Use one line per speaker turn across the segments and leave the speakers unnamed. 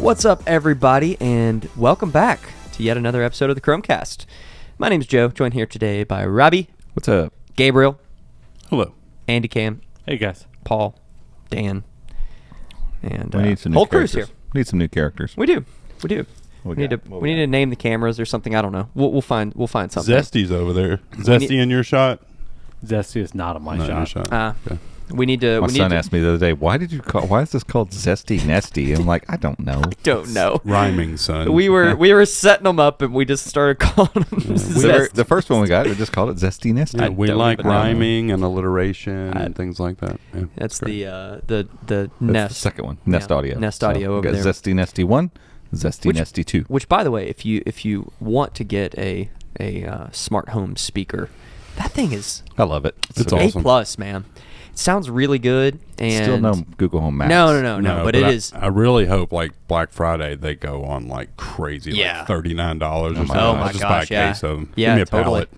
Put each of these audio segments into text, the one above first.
What's up, everybody, and welcome back to yet another episode of the Chromecast. My name's Joe, joined here today by Robbie.
What's up?
Gabriel.
Hello.
Andy Cam.
Hey, guys.
Paul. Dan. And
we need some
whole
new
crew's
characters.
here.
We need some new characters.
We do. We need to name the cameras or something. I don't know. We'll find something.
Zesty's over there. Zesty in your shot?
Zesty is not on my
Not in your
shot.
shot. Okay.
We need to.
My son asked me the other day, why is this called Zesty Nesty? I'm like, I don't know.
Don't know.
Rhyming, son.
We were setting them up, and we just started calling them Zesty.
The first one we got, we just called it Zesty Nesty.
Yeah, we
don't
like
even know.
rhyming and alliteration and things like that. Yeah,
That's
great.
the
That's
Nest.
the second one. Nest Audio.
Nest Audio over
we got
there.
Zesty Nesty 1, Zesty Nesty 2.
Which, by the way, if you want to get a smart home speaker, that thing is
I love it.
It's
okay.
awesome.
A+, man. It sounds really good. And
Still no Google Home Maps.
No, but it is.
I really hope like Black Friday they go on like crazy,
Yeah.
like $39 or something.
Oh
my
Just
gosh,
buy a case of them.
Yeah,
Give me a
totally.
pallet.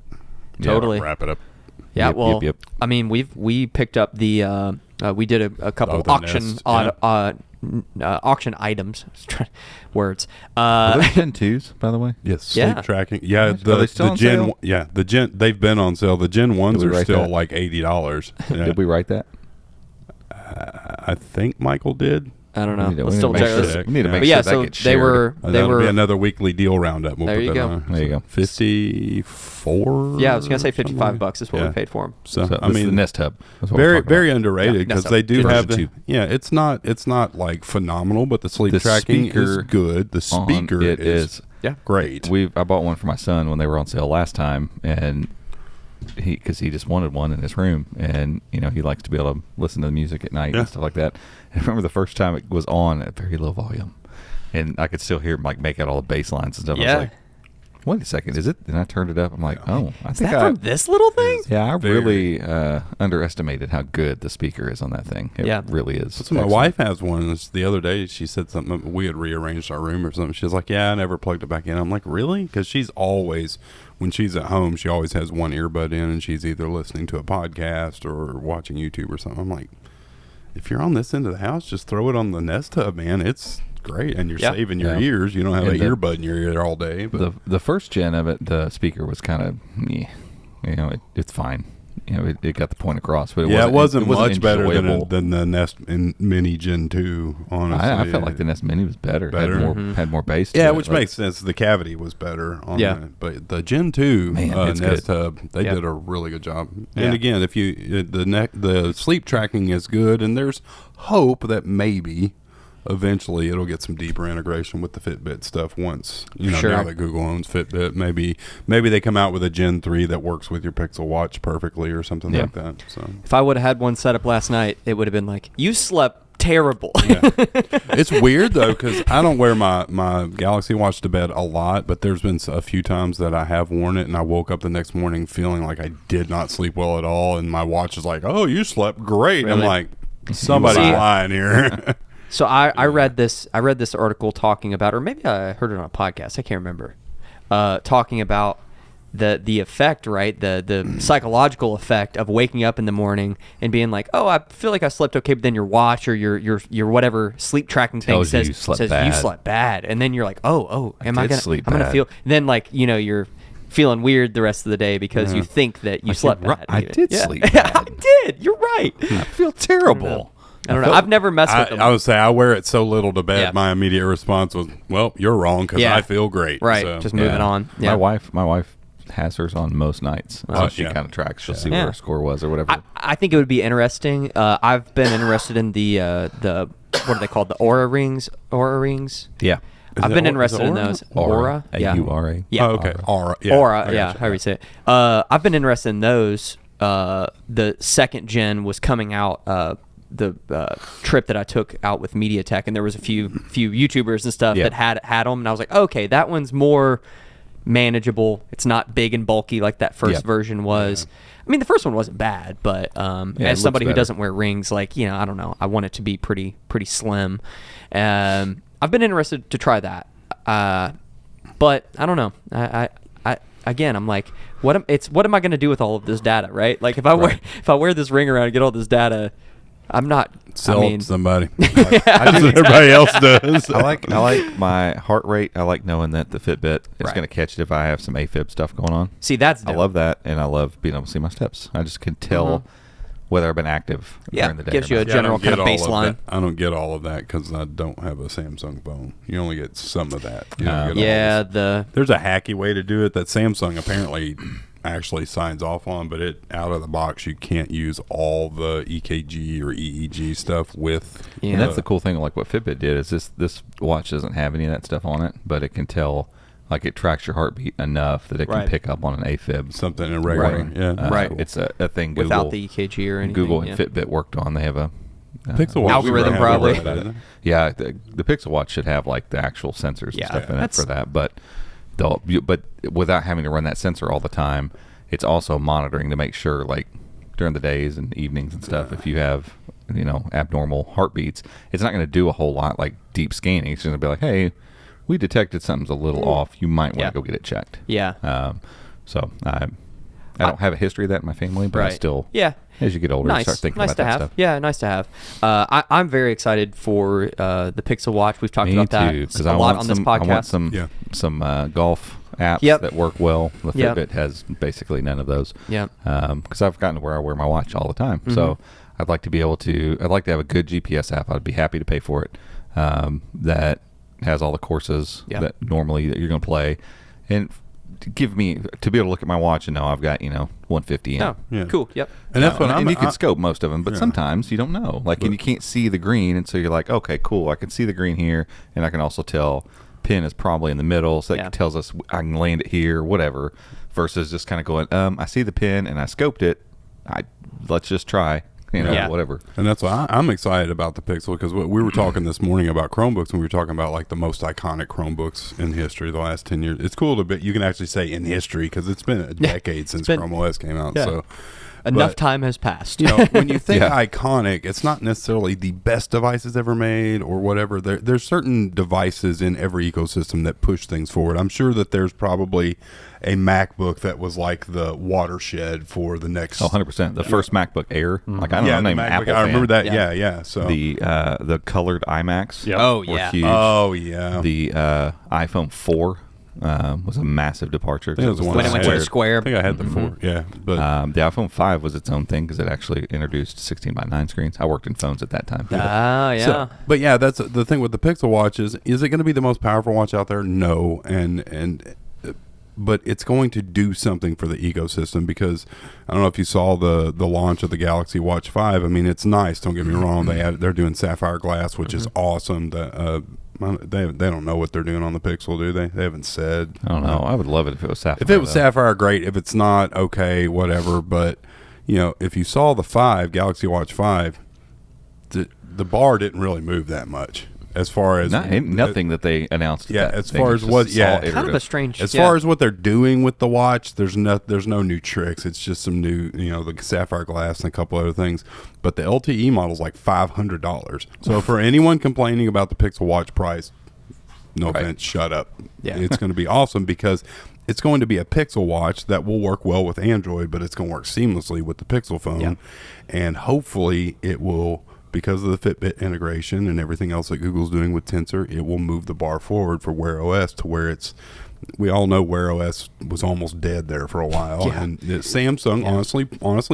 Totally.
Wrap it up.
Yeah,
Yep,
well,
yep.
I mean, we picked up the we did a couple
the
auction
Nest, yeah.
auction items. Words.
Are those Gen 2s, by the way?
Yes, sleep
Yeah.
tracking. Yeah,
Are they still
the
on
Gen.
sale?
Yeah, the Gen. They've been on sale. The Gen 1s
Did we
are
write
still
that?
like $80. Yeah.
Did we write that?
I think Michael did.
I don't know.
We need to-
Let's
we
still
need to
check
make
this.
sure that- we need to
Yeah.
make
But
sure
yeah,
that
so
gets
they
shared.
were
That'll be another weekly deal roundup. We'll
There
put
you
that
go.
on.
There you go.
54.
Yeah, I was gonna say
something
55
like-
bucks is what we
yeah.
paid for them.
So,
So
I
this is the
mean,
Nest Hub. That's what we're
very
talking
very
about.
underrated
Yeah,
because
Nest
they
Hub.
do have
Version
the. Yeah, it's not like phenomenal, but the sleep
The
tracking is
speaker
good. The
on
speaker
it
is
Yeah.
great.
I bought one for my son when they were on sale last time, and because he just wanted one in his room, and he likes to be able to listen to the music at night
Yeah.
and stuff like that. And I remember the first time it was on at very low volume, and I could still hear him like make out all the bass lines and stuff. I
Yeah.
was like, wait a second, is it? And I turned it up. I'm like, oh, I
Is
think
that from this little thing?
I
very-
really underestimated how good the speaker is on that thing. It
Yeah.
really is.
So my
excellent.
wife has one. The other day, she said something. We had rearranged our room or something. She was like, "Yeah, I never plugged it back in." I'm like, "Really?" Because she's always, when she's at home, she always has one earbud in, and she's either listening to a podcast or watching YouTube or something. I'm like, if you're on this end of the house, just throw it on the Nest Hub, man. It's great, and you're
Yeah.
saving your
Yeah.
ears. You don't have
And
an earbud in your ear all day. But
The first gen of it, the speaker was kind of, it's fine. It got the point across, but
it wasn't much better
enjoyable.
than the Nest Mini Gen 2. Honestly,
I felt like the Nest Mini was better.
Better.
Had more bass. To
Yeah,
it.
which makes sense. The cavity was better on
Yeah.
it. But the Gen 2
Man, it's
Nest
good.
Hub, they
Yeah.
did a really good job.
Yeah.
And again, if the sleep tracking is good, and there's hope that maybe eventually it'll get some deeper integration with the Fitbit stuff once,
Sure.
now that Google owns Fitbit. Maybe they come out with a Gen 3 that works with your Pixel Watch perfectly or something
Yeah.
like that. So
If I would have had one set up last night, it would have been like, you slept terrible.
yeah. It's weird though, because I don't wear my Galaxy Watch to bed a lot, but there's been a few times that I have worn it and I woke up the next morning feeling like I did not sleep well at all, and my watch is like, "Oh, you slept great."
Really?
I'm like, somebody's
See-
lying here.
So I read this article talking about, or maybe I heard it on a podcast, I can't remember, talking about the effect, right? The psychological effect of waking up in the morning and being like, oh, I feel like I slept okay, but then your watch or your whatever sleep tracking thing
Tells you
says
you slept
you
bad.
slept bad, and then you're like, oh, am I
did
gonna
sleep
I'm gonna
bad.
feel, and then like you're feeling weird the rest of the day because you think that you slept
"Right,
bad.
I did
Yeah.
sleep bad."
I did. You're right.
I feel terrible.
I don't know. I've never messed with them.
I would say I wear it so little to bed.
Yeah.
My immediate response was, "Well, you're wrong because
Yeah.
I feel great."
Right.
So,
Just moving on. Yeah.
My wife has hers on most nights, so she
yeah.
kind of tracks. She'll see
Yeah.
what her score was or whatever.
I think it would be interesting. I've been interested in the what are they called? The Aura rings.
yeah.
I've
it
been
Aura?
interested
Is it
in
Aura?
those.
Aura.
Yeah.
A-U-R-A.
Yeah.
Oh, okay. Aura. Yeah.
Aura.
I
Yeah.
gotcha.
How do you say it? I've been interested in those. The second gen was coming out. The trip that I took out with MediaTek, and there was a few YouTubers and stuff
Yeah.
that had them, and I was like, okay, that one's more manageable. It's not big and bulky like that first
Yeah.
version was. I mean, the first one wasn't bad, but
it
as
looks
somebody who
better.
doesn't wear rings, like, I don't know, I want it to be pretty slim. I've been interested to try that, but I don't know. I again, I'm like, what am I going to do with all of this data, right? Like if I wear this ring around and get all this data, I'm not.
Sell
I
it
mean,
to somebody.
I
As everybody else does.
I like my heart rate. I like knowing that the Fitbit is
Right.
going to catch it if I have some AFib stuff going on.
see, that's
I
dope.
love that, and I love being able to see my steps. I just can tell whether I've been active during the day.
gives
or
you a
not.
Yeah, I
general
don't get
kind of
all
baseline.
that. I don't get all of that because I don't have a Samsung phone. You only get some of that. You don't get all
Yeah,
this. There's a hacky way to do it that Samsung apparently actually signs off on, but it out of the box you can't use all the EKG or EEG stuff with.
Yeah.
And that's the cool thing, like what Fitbit did is this watch doesn't have any of that stuff on it, but it can tell, like it tracks your heartbeat enough that it
Right.
can pick up on an AFib.
something irregular.
Right.
Yeah,
Right.
It's a thing Google,
without the EKG or anything.
Google and
yeah.
Fitbit worked on. They have a
Pixel Watch
Algorithm
should
probably.
have that, isn't it?
yeah. The Pixel Watch should have like the actual sensors
Yeah,
and stuff in it
that's-
for that, but but without having to run that sensor all the time, it's also monitoring to make sure, like during the days and evenings and stuff, if you have abnormal heartbeats, it's not going to do a whole lot like deep scanning. It's just going to be like, hey, we detected something's a little off. You might want to
Yeah.
go get it checked.
Yeah.
So I don't have a history of that in my family, but I
Right.
still,
Yeah.
as you get older, you start thinking
nice
about
to
that
have.
stuff.
Yeah, nice to have. I'm very excited for the Pixel Watch. We've talked
Me
about that
too, because
a
I
lot
want
on
some.
this podcast.
I want some golf apps
Yep.
that work well. The
Yep.
Fitbit has basically none of those.
Yeah.
Because I've gotten to where I wear my watch all the time, so I'd like to be able to. I'd like to have a good GPS app. I'd be happy to pay for it. That has all the courses
Yeah.
that normally that you're going to play, and to give me to be able to look at my watch and know I've got 150 in.
Oh,
Yeah.
cool. Yep.
And that's what
and you can scope most of them, but
Yeah.
sometimes you don't know. Like, and you can't see the green, and so you're like, okay, cool. I can see the green here, and I can also tell pin is probably in the middle, so that
Yeah.
tells us I can land it here, whatever. Versus just kind of going, I see the pin and I scoped it. Let's just try,
Yeah.
whatever.
And that's why I'm excited about the Pixel, because we were talking this morning about Chromebooks, and we were talking about like the most iconic Chromebooks in history the last 10 years. It's cool to be, you can actually say in history, because it's been a decade since
been-
Chrome OS came out.
Yeah.
So
Enough
but,
time has passed.
when you think
Yeah.
iconic, it's not necessarily the best devices ever made or whatever. There's certain devices in every ecosystem that push things forward. I'm sure that there's probably a MacBook that was like the watershed for the next.
100%. The first MacBook Air, like I don't know, I'm
the
not even
MacBook.
Apple
I remember
fan.
that.
Yeah.
Yeah. So
The colored iMacs.
Yep.
Oh,
were
yeah.
huge.
oh yeah.
The iPhone 4 was a massive departure.
think it was the one
When it went to the
squared.
square.
I think I had the 4. Yeah, but
The iPhone 5 was its own thing because it actually introduced 16:9 screens. I worked in phones at that time.
Ah, yeah.
So, but yeah, that's the thing with the Pixel Watch is it going to be the most powerful watch out there? No, but it's going to do something for the ecosystem, because I don't know if you saw the launch of the Galaxy Watch 5. I mean, it's nice. Don't get me wrong. They're doing sapphire glass, which is awesome. They don't know what they're doing on the Pixel, do they? They haven't said.
I don't know. I would love it if it was sapphire.
If it was
though.
sapphire, great. If it's not, okay, whatever. But if you saw the Galaxy Watch 5, the bar didn't really move that much as far as
nothing that they announced.
Yeah,
that
as
thing.
far
It's
as
just
what,
all
yeah,
Kind of a
iterative.
strange.
as
yeah.
far as what they're doing with the watch, there's no new tricks. It's just some new, the sapphire glass and a couple other things. But the LTE model is like $500. So for anyone complaining about the Pixel Watch price, no
Right.
offense, shut up.
Yeah.
It's going to be awesome, because it's going to be a Pixel Watch that will work well with Android, but it's going to work seamlessly with the Pixel phone.
Yeah.
And hopefully it will, because of the Fitbit integration and everything else that Google's doing with Tensor, it will move the bar forward for Wear OS to where we all know Wear OS was almost dead there for a while.
Yeah.
And Samsung, honestly,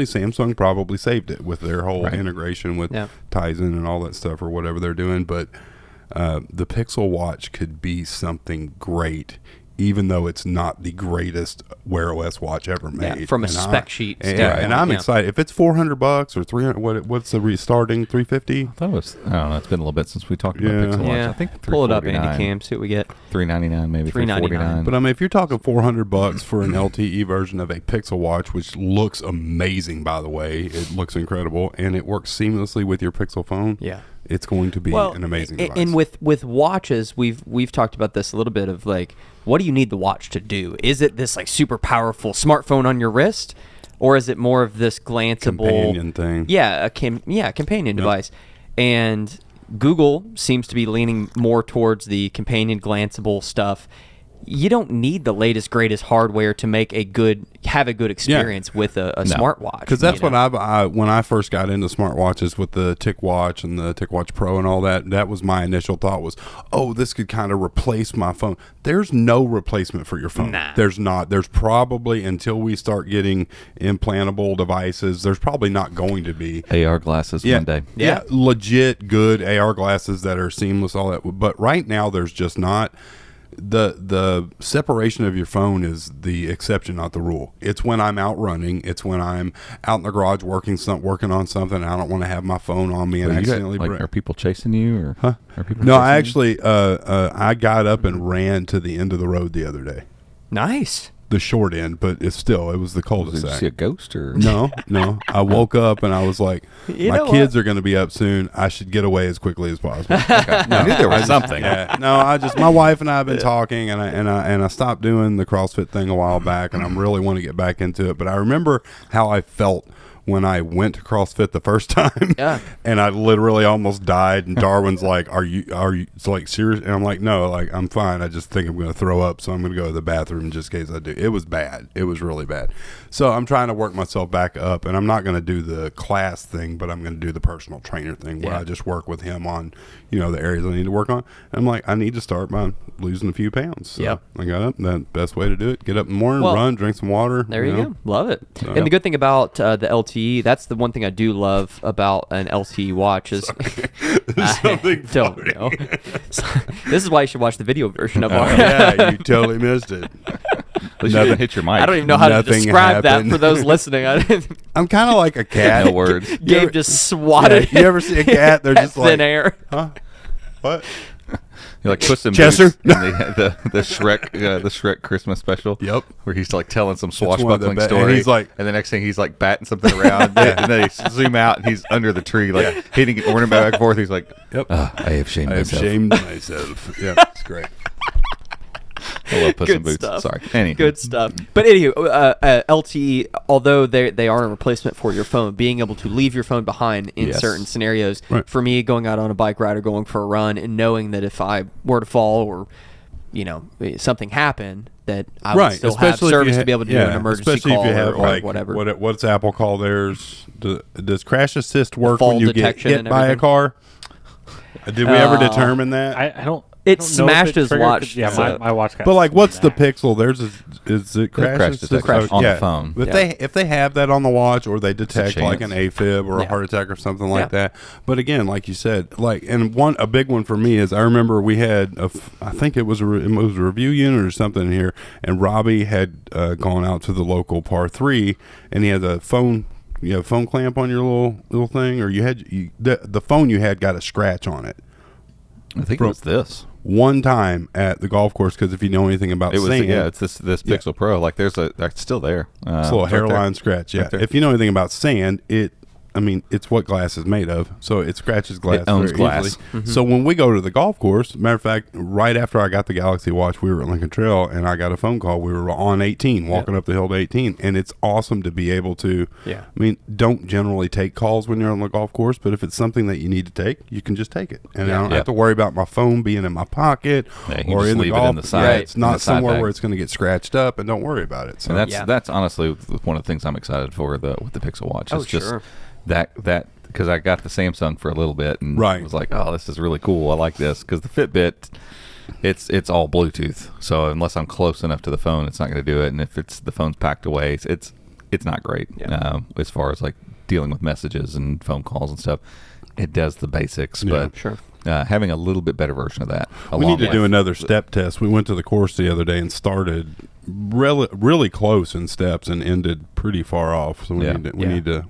Samsung probably saved it with their whole
Right.
integration with
Yeah.
Tizen and all that stuff, or whatever they're doing. But the Pixel Watch could be something great, even though it's not the greatest Wear OS watch ever made.
Yeah, from a
And
spec sheet
And,
standpoint,
and I'm
yeah.
excited. If it's $400 or $300, what's the restarting? $350?
I thought it was. I don't know. It's been a little bit since we talked about
Yeah.
Pixel Watch.
Yeah.
I think
Pull it up, Andy
$349,
Cam. See what we get.
$399, maybe $349.
But I mean, if you're talking $400 for an LTE version of a Pixel Watch, which looks amazing, by the way, it looks incredible, and it works seamlessly with your Pixel phone.
Yeah.
It's going to be an amazing device.
And with watches, we've talked about this a little bit of like, what do you need the watch to do? Is it this like super powerful smartphone on your wrist, or is it more of this glanceable
companion thing.
Yeah, companion device. And Google seems to be leaning more towards the companion glanceable stuff. you don't need the latest greatest hardware to have a good experience with a smartwatch.
Because that's what when I first got into smartwatches with the TicWatch and the TicWatch Pro and all that, that was my initial thought was, oh, this could kind of replace my phone. There's no replacement for your phone.
Nah.
There's not. There's probably, until we start getting implantable devices, there's probably not going to be.
AR glasses one day.
Yeah, legit good AR glasses that are seamless, all that. But right now, there's just not. The separation of your phone is the exception, not the rule. It's when I'm out running. It's when I'm out in the garage working on something. And I don't want to have my phone on me and accidentally break.
Are people chasing you? Or
Huh?
Are people
No,
chasing
I
you?
actually I got up and ran to the end of the road the other day.
Nice.
The short end, but it was the
Did you
cul-de-sac.
see a ghost or
No. I woke up and I was like,
You
my
know
kids are going to be up soon. I should get away as quickly as possible.
I knew there was something.
Yeah. No, my wife and I have been talking, and I stopped doing the CrossFit thing a while back, and I really want to get back into it. But I remember how I felt when I went to CrossFit the first time,
Yeah.
and I literally almost died. And Darwin's like, "Are you? It's like serious?" And I'm like, "No, like I'm fine. I just think I'm going to throw up, so I'm going to go to the bathroom just in case I do." It was bad. It was really bad. So I'm trying to work myself back up, and I'm not going to do the class thing, but I'm going to do the personal trainer thing where
Yeah.
I just work with him on, the areas I need to work on. And I'm like, I need to start by losing a few pounds. So
Yep.
I got up. The best way to do it: get up in the morning,
Well,
run, drink some water.
There you go. Love it.
So-
And the good thing about the LTE, that's the one thing I do love about an LTE watch is
Something
don't
funny.
know. This is why you should watch the video version of our.
Yeah, you totally missed it.
At least you didn't hit your mic.
I don't even know how to
Nothing
describe
happened.
that for those listening.
I'm kind of like a cat.
No words.
Gabe just swatted.
You ever see a cat? They're
at
just
thin
like,
air.
huh? What?
You're like Puss in
Chester?
Boots in the Shrek Christmas special.
Yep.
Where he's like telling some
one of the
swashbuckling
and
story,
he's like-
and the next thing he's like batting something around, and then they zoom out, and he's under the tree, like hitting it, running back and forth. He's like,
Yep.
I have shamed
I have
myself.
shamed myself. Yeah, it's great.
I love Puss in
Good
Boots.
stuff.
Sorry. Anyway.
Good stuff. But anywho, LTE, although they are a replacement for your phone, being able to leave your phone behind in
Yes.
certain scenarios,
Right.
for me, going out on a bike ride or going for a run, and knowing that if I were to fall or something happened, that I would still have service to be able to do an emergency
especially
call
if you have
or
like
whatever.
What's Apple call theirs? Does crash assist work
fall
when you get
detection
hit
and
by a
everything?
car? Did we ever determine that?
I don't.
It
I don't know if
smashed his
triggered, 'cause,
watch,
Yeah,
so-
my watch got.
But like, what's the
smashed.
Pixel? Theirs is it crash
crash
assist?
detection on the phone.
If
Yeah.
if they have that on the watch, or they detect like an
chance.
AFib or a
Yeah.
heart attack or something like
Yeah.
that. But again, like you said, and a big one for me is I remember we had I think it was a review unit or something here, and Robbie had gone out to the local par 3, and he had a phone. You have a phone clamp on your little thing, or the phone you had got a scratch on it.
I think it was this.
One time at the golf course, because if you know anything about
It was
sand,
it's this Pixel Pro. Like it's still there.
it's a little
It's right
hairline
there.
scratch. Yeah,
Right there.
if you know anything about sand, it's what glass is made of, so it scratches glass.
It owns
very
glass.
easily. So when we go to the golf course, matter of fact, right after I got the Galaxy Watch, we were at Lincoln Trail, and I got a phone call. We were on 18, walking up the hill to 18, and it's awesome to be able to.
Yeah.
I mean, don't generally take calls when you're on the golf course, but if it's something that you need to take, you can just take it, and I don't
Yeah.
have to worry about my phone being in my pocket
Yeah, you can
or
just
in the
leave it
golf.
in the side-
Yeah, it's
in the
not
side
somewhere
bag.
where it's going to get scratched up, and don't worry about it. So
And
Yeah.
that's honestly one of the things I'm excited for with the Pixel Watch.
Oh,
It's just
sure.
that because I got the Samsung for a little bit and
Right.
was like, oh, this is really cool. I like this because the Fitbit, it's all Bluetooth. So unless I'm close enough to the phone, it's not going to do it. And if the phone's packed away, it's not great as far as like dealing with messages and phone calls and stuff. It does the basics,
Yeah.
but
Sure.
Having a little bit better version of that.
We need to do
with-
another step test. We went to the course the other day and started really close in steps and ended pretty far off. So we
Yeah.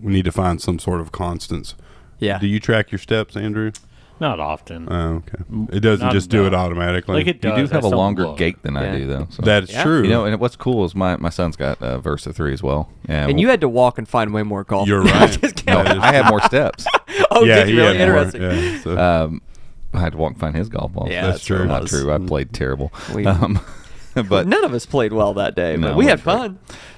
need to find some sort of constants.
Yeah.
Do you track your steps, Andrew?
Not often.
Oh, okay. It doesn't
Not
just do it
enough.
automatically.
Like it
You
does.
do have
I
a
still
longer
look.
gait than I
Yeah.
do, though. So.
That is
Yeah.
true.
You know, and what's cool is my son's got Versa 3 as well.
And you had to walk and find way more golf.
You're
I'm
right.
just kidding.
No,
That is-
I have more steps.
Oh,
yeah,
did you
he
really?
had more.
Interesting.
Yeah, so-
I had to walk and find his golf balls.
Yeah,
that's true.
what it
Not
was.
true. I played terrible.
We-
But
None of us played well that day, but
No,
we had
that's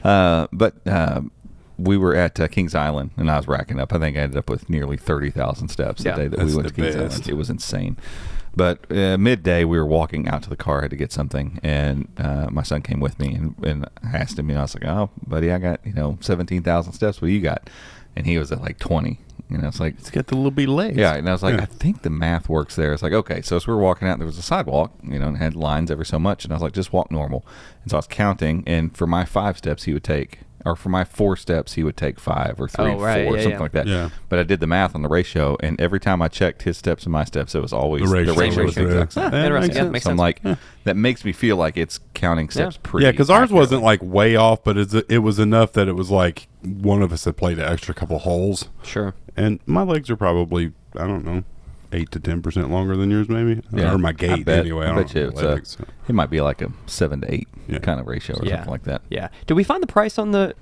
right.
fun.
We were at Kings Island, and I was racking up. I think I ended up with nearly 30,000 steps
Yeah.
the day that
That's
we went
the
to Kings
best.
Island. It was insane. But midday, we were walking out to the car. I had to get something, and my son came with me, and I asked him. I was like, "Oh, buddy, I got 17,000 steps. What do you got?" And he was at like 20. It's like
It's got the little bitty legs.
yeah. And I was like, I think the math works there. It's like, okay, so as we were walking out, there was a sidewalk, and it had lines every so much, and I was like, just walk normal. And so I was counting, and for my 5 steps, he would take. Or for my 4 steps, he would take 5 or 3 or 4, something like that.
Yeah.
But I did the math on the ratio, and every time I checked his steps and my steps, it was always
The ratio
was the
was
exact
there.
same.
Yeah,
Interesting.
makes
Yeah,
sense.
makes
So I'm
sense.
like, that makes me feel like it's counting steps pretty.
Yeah, because ours
accurately.
wasn't like way off, but it was enough that it was like one of us had played an extra couple holes.
Sure.
And my legs are probably, I don't know, 8 to 10% longer than yours, maybe.
Yeah,
Or my
I
gait,
bet.
anyway.
I
I
bet
don't
you
know
it's
legs.
it might be like a 7 to 8
Yeah.
kind of ratio or
Yeah.
something like that.
Yeah. Did we find the price on the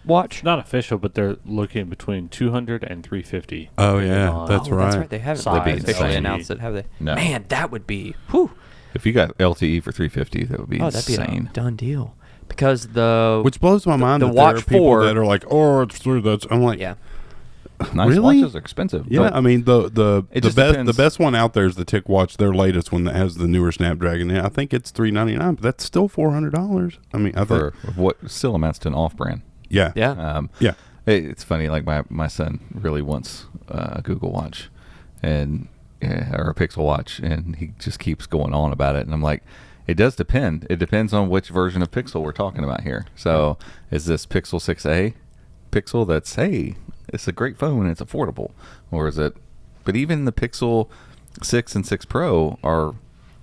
watch?
It's not official, but they're looking between 200 and 350.
Oh, yeah,
on
that's right.
That's right. They haven't
Size,
officially
LTE.
announced it, have they?
No.
Man, that would be. Whew.
If you got LTE for 350, that would be
Oh, that'd be
insane.
a done deal. Because the
Which blows my mind
the
that there
Watch
are people
4
that are like, oh, it's through that. I'm like,
yeah.
Nice
Really?
watches are expensive.
yeah.
but
I mean, the
It
best
just depends.
the best one out there is the Tick Watch, their latest one that has the newer Snapdragon. I think it's $399, but that's still $400. I mean, I
for
think,
what still amounts to an off-brand.
yeah,
Yeah.
yeah.
It's funny. Like my son really wants a Google Watch, and or a Pixel Watch, and he just keeps going on about it. And I'm like, it does depend. It depends on which version of Pixel we're talking about here. So is this Pixel 6a Pixel that's, hey, it's a great phone and it's affordable, or is it? But even the Pixel 6 and 6 Pro are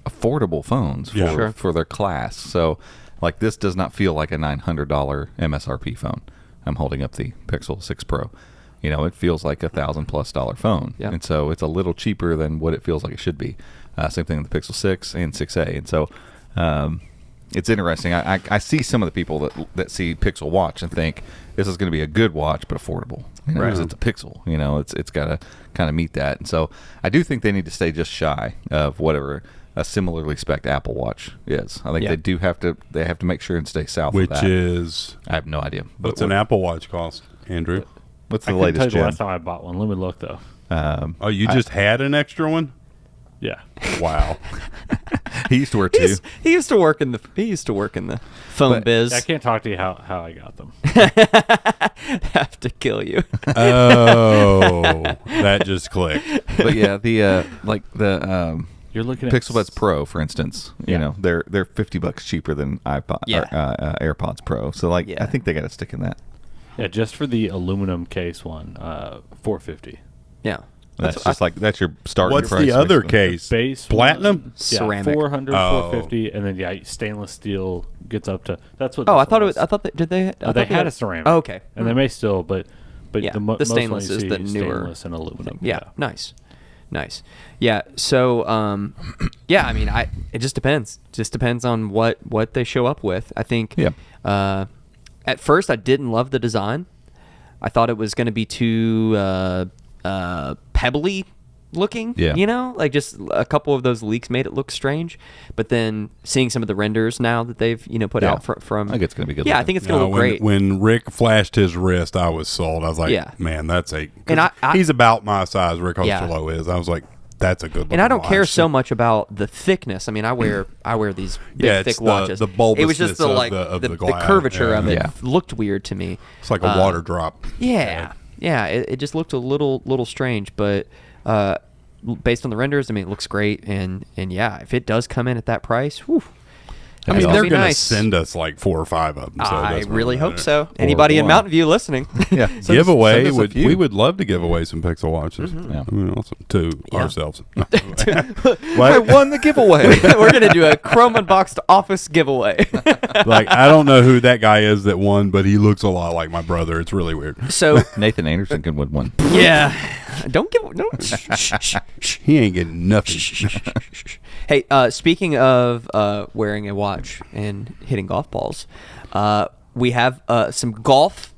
affordable phones for,
Yeah. Sure.
for their class. So like this does not feel like a $900 MSRP phone. I'm holding up the Pixel 6 Pro. It feels like $1,000+ phone.
Yeah.
And so it's a little cheaper than what it feels like it should be. Same thing with the Pixel 6 and 6a. And so it's interesting. I see some of the people that see Pixel Watch and think this is going to be a good watch but affordable.
Right.
'Cause it's a Pixel. It's got to kind of meet that. And so I do think they need to stay just shy of whatever a similarly spec'd Apple Watch is. I think
Yeah.
they have to make sure and stay south
Which
of that.
is,
I have no idea.
what's an Apple Watch cost, Andrew?
What's
I
the
couldn't tell you
latest
the
gen?
last time I bought one. Let me look, though.
Oh, you just had an extra one?
Yeah.
Wow.
He used to wear two.
He used to work in the phone
But-
biz.
I can't talk to you how I got them.
Have to kill you.
Oh, that just clicked.
But yeah, the
You're looking at
Pixel Buds Pro, for instance,
Yeah.
they're $50 cheaper than iPod
Yeah.
AirPods Pro. So like,
Yeah.
I think they got to stick in that.
Yeah, just for the aluminum case one, $450.
Yeah.
That's just like that's your starting
What's
price.
the other
basically.
case?
Base
Platinum?
one,
Ceramic.
400,
Oh.
450, and then stainless steel gets up to. That's what.
Oh,
this
I thought it
one
was. I thought that did they? I
they
thought they
had a ceramic.
Oh, okay.
and they may still, but
Yeah,
the,
the
most one
stainless
you
is
see
the newer-
stainless and aluminum.
Yeah. Nice. Yeah. So, yeah. I mean, it just depends. Just depends on what they show up with. I think.
Yeah.
At first, I didn't love the design. I thought it was going to be too pebbly looking.
Yeah.
Like just a couple of those leaks made it look strange. But then seeing some of the renders now that they've put
Yeah.
out from.
I think it's gonna be good
Yeah, I
looking.
think it's going to look great.
When Rick flashed his wrist, I was sold. I was like,
Yeah.
man, that's a.
And I-
he's about my size. Rick
Yeah.
Osterloh is. I was like, that's a good.
And I don't
looking
care
watch.
so much about the thickness. I mean, I wear these big,
Yeah, it's
thick
the-
watches.
the
It was just
bulbousness
the
of
like
the glass.
curvature
Yeah.
of it
Yeah.
looked weird to me.
It's like a water drop.
Yeah, it just looked a little strange, but based on the renders, I mean, it looks great. And yeah, if it does come in at that price, whew,
I mean,
That'd
they're
be
going to
nice.
send us like 4 or 5 of them. So
I
that's
really
what
hope so.
Or
Anybody in
one.
Mountain View listening?
Yeah.
Giveaway
Send us a few.
we would love to give away some Pixel watches.
Yeah.
I mean, also to
Yeah.
ourselves.
I won the giveaway.
We're gonna do a Chrome Unboxed Office giveaway.
Like, I don't know who that guy is that won, but he looks a lot like my brother. It's really weird.
So
Nathan Anderson can win one.
yeah, don't give no.
He ain't getting nothing.
Hey, speaking of wearing a watch and hitting golf balls, we have some golf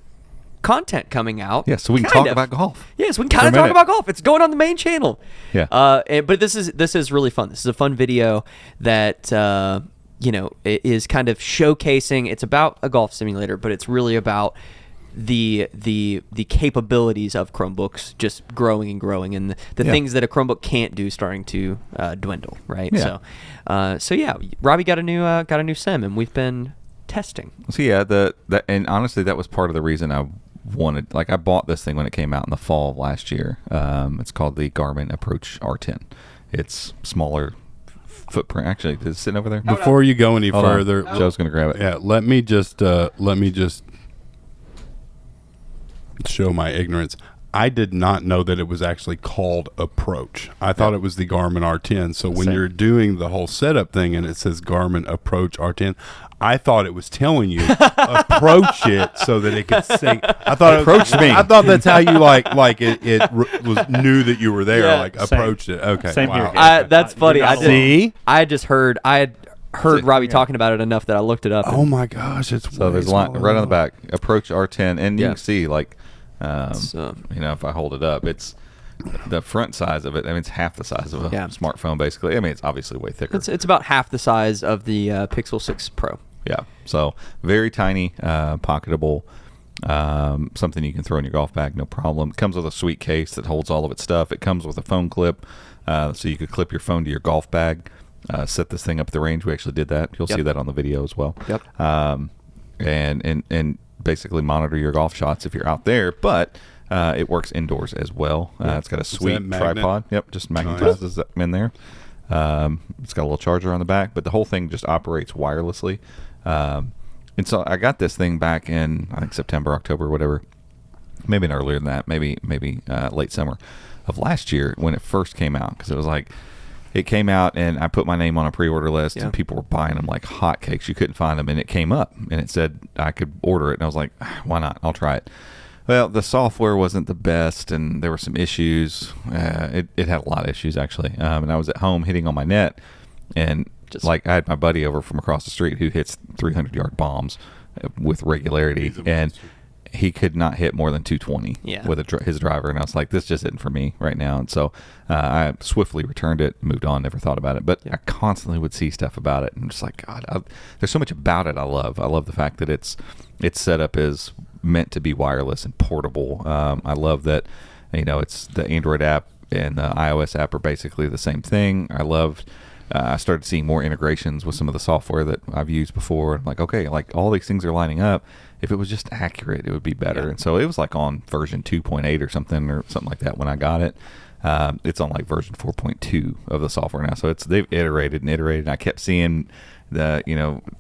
content coming out.
Yeah, so we can
Kind
talk
of.
about golf.
Yes, we can
For
kind
a
of talk
minute.
about golf. It's going on the main channel.
Yeah.
But this is really fun. This is a fun video that it is kind of showcasing. It's about a golf simulator, but it's really about the capabilities of Chromebooks just growing and growing, and the things that a Chromebook can't do starting to dwindle, right?
Yeah.
So yeah, Robbie got a new sim, and we've been testing.
So yeah, and honestly, that was part of the reason I wanted. Like, I bought this thing when it came out in the fall of last year. It's called the Garmin Approach R10. It's smaller footprint. Actually, is it sitting over there?
Before you go any
Hold on.
further,
Joe's gonna grab it.
yeah, let me just show my ignorance. I did not know that it was actually called Approach. I thought it was the Garmin R10. So when you're doing the whole setup thing and it says Garmin Approach R10, I thought it was telling you approach it so that it could say. I thought
Approach me.
I thought that's how you was knew that you were there.
Yeah,
like approached it. Okay,
Same
wow.
here.
That's funny.
You're not
See?
I had heard Robbie talking about it enough that I looked it up.
Oh my gosh, it's
So there's one right on the back, Approach R10, and you
Yeah.
can see, like,
So-
if I hold it up, it's the front size of it. I mean, it's half the size of a smartphone, basically. I mean, it's obviously way thicker.
It's about half the size of the Pixel 6 Pro.
Yeah, so very tiny, pocketable, something you can throw in your golf bag, no problem. It comes with a sweet case that holds all of its stuff. It comes with a phone clip, so you could clip your phone to your golf bag. Set this thing up at the range. We actually did that. You'll see that on the video as well.
Yep.
And basically monitor your golf shots if you're out there, but it works indoors as well. It's got a sweet
magnet?
tripod. Yep, just magnetizes them in there. It's got a little charger on the back, but the whole thing just operates wirelessly. And so I got this thing back in, I think, September, October, whatever. Maybe earlier than that. Maybe late summer of last year when it first came out, because it was like, it came out and I put my name on a pre-order list and people were buying them like hotcakes. You couldn't find them, and it came up and it said I could order it, and I was like, why not? I'll try it. Well, the software wasn't the best, and there were some issues. It had a lot of issues, actually. And I was at home hitting on my net, and I had my buddy over from across the street who hits 300-yard bombs with regularity, and he could not hit more than 220 with his driver. And I was like, this just isn't for me right now. And so I swiftly returned it, moved on, never thought about it. But I constantly would see stuff about it, and I'm just like, God, there's so much about it I love. I love the fact that its setup is meant to be wireless and portable. I love that, it's the Android app and the iOS app are basically the same thing. I started seeing more integrations with some of the software that I've used before. I'm like, okay, like all these things are lining up. If it was just accurate, it would be better. Yeah. And so it was like on version 2.8 or something like that when I got it. It's on like version 4.2 of the software now. So they've iterated and iterated. And I kept seeing the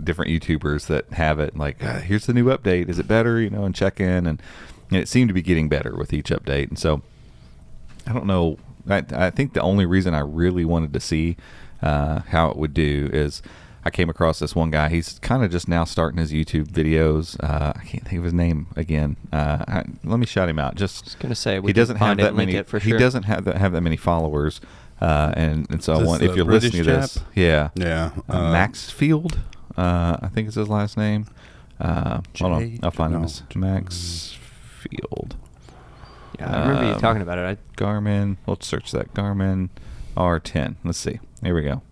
different YouTubers that have it, like, here's the new update. Is it better? And check in, and it seemed to be getting better with each update. And so I don't know. I think the only reason I really wanted to see how it would do is I came across this one guy. He's kind of just now starting his YouTube videos. I can't think of his name again. Let me shout him out. Just
gonna say
he doesn't have that many. He doesn't have that many followers. And so I want, if you're
British
listening to this, Maxfield, I think is his last name. Hold on, I'll find him. As Maxfield.
Yeah, I remember you talking about it.
Garmin. Let's search that. Garmin R10. Let's see. Here we go.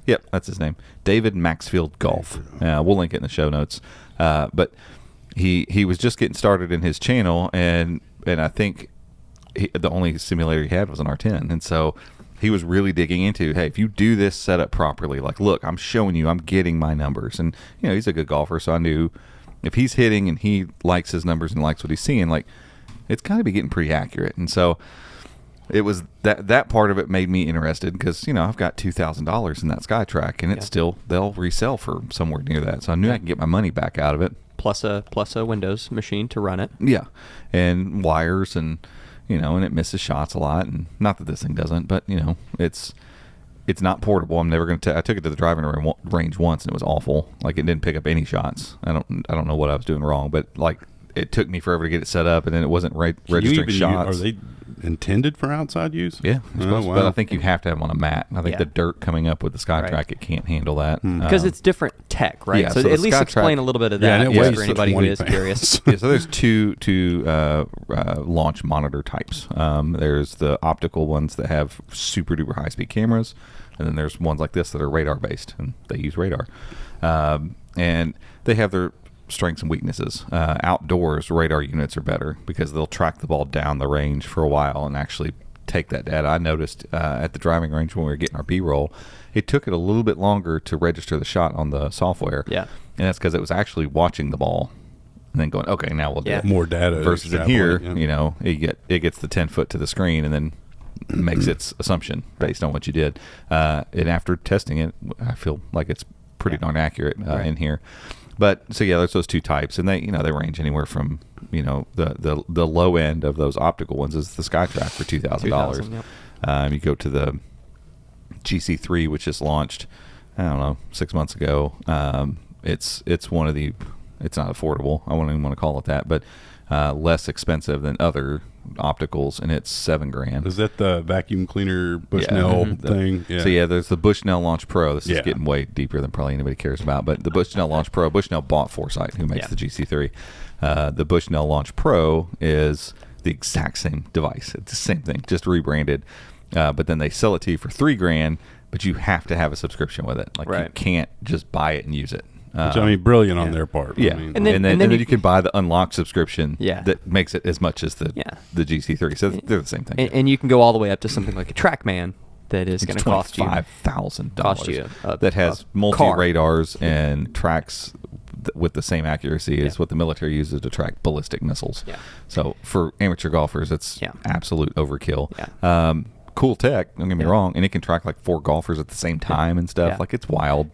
Yep, that's his name. David Maxfield Golf. We'll link it in the show notes. But he was just getting started in his channel, and I think the only simulator he had was an R10, and so he was really digging into, hey, if you do this setup properly, like, look, I'm showing you, I'm getting my numbers, and he's a good golfer, so I knew if he's hitting and he likes his numbers and likes what he's seeing, like, it's got to be getting pretty accurate. And so it was that part of it made me interested, because I've got $2,000 in that SkyTrack, and it's still, they'll resell for somewhere near that, so I knew I could get my money back out of it,
plus a Windows machine to run it,
and wires, and and it misses shots a lot, and not that this thing doesn't, but it's not portable. I'm never going to I took it to the driving range once, and it was awful. Like, it didn't pick up any shots. I don't know what I was doing wrong, but like, it took me forever to get it set up, and then it wasn't registering shots.
Are they intended for outside use?
Yeah, but I think you have to have them on a mat. I think the dirt coming up with the SkyTrack, it can't handle that.
Because it's different tech, right?
Yeah,
so at least explain a little bit of that for anybody who is curious.
So there's two launch monitor types. There's the optical ones that have super duper high speed cameras, and then there's ones like this that are radar based, and they use radar. And they have their strengths and weaknesses. Outdoors, radar units are better because they'll track the ball down the range for a while and actually take that data. I noticed at the driving range when we were getting our B-roll, it took it a little bit longer to register the shot on the software.
Yeah.
And that's because it was actually watching the ball and then going, okay, now we'll do it.
More data.
Versus in here, it gets the 10 foot to the screen and then makes its assumption based on what you did. And after testing it, I feel like it's pretty darn accurate in here. But so there's those two types, and they range anywhere from the low end of those optical ones is the SkyTrack for $2,000. You go to the GC3, which just launched, I don't know, 6 months ago. It's one of the, it's not affordable. I wouldn't even want to call it that, but less expensive than other opticals, and it's $7,000.
Is that the vacuum cleaner Bushnell thing? Yeah.
So there's the Bushnell Launch Pro. This is getting way deeper than probably anybody cares about, but the Bushnell Launch Pro, Bushnell bought Foresight, who makes the GC3. The Bushnell Launch Pro is the exact same device. It's the same thing, just rebranded. But then they sell it to you for $3,000, but you have to have a subscription with it. Like you can't just buy it and use it.
Which, brilliant on their part.
Yeah,
I mean,
and then you can buy the unlocked subscription that makes it as much as the GC3. So they're the same thing.
And you can go all the way up to something like a TrackMan that is going to cost you
$5,000. That has multi radars and tracks with the same accuracy as what the military uses to track ballistic missiles. Yeah. So for amateur golfers, it's absolute overkill. Yeah. Cool tech, don't get me wrong, and it can track like 4 golfers at the same time and stuff. Like it's wild.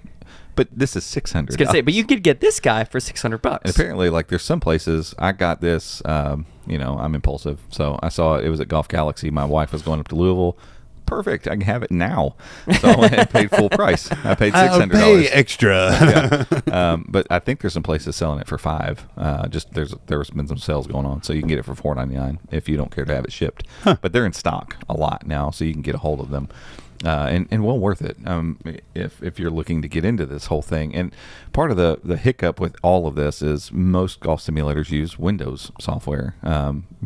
But this is $600.
I was gonna say, but you could get this guy for $600.
And apparently, like there's some places I got this. I'm impulsive, so I saw it was at Golf Galaxy. My wife was going up to Louisville. Perfect, I can have it now. So I went and paid full price. I paid $600.
Pay extra.
But I think there's some places selling it for $5. There's been some sales going on, so you can get it for $4.99 if you don't care to have it shipped. But they're in stock a lot now, so you can get a hold of them. And well worth it if you're looking to get into this whole thing. And part of the hiccup with all of this is most golf simulators use Windows software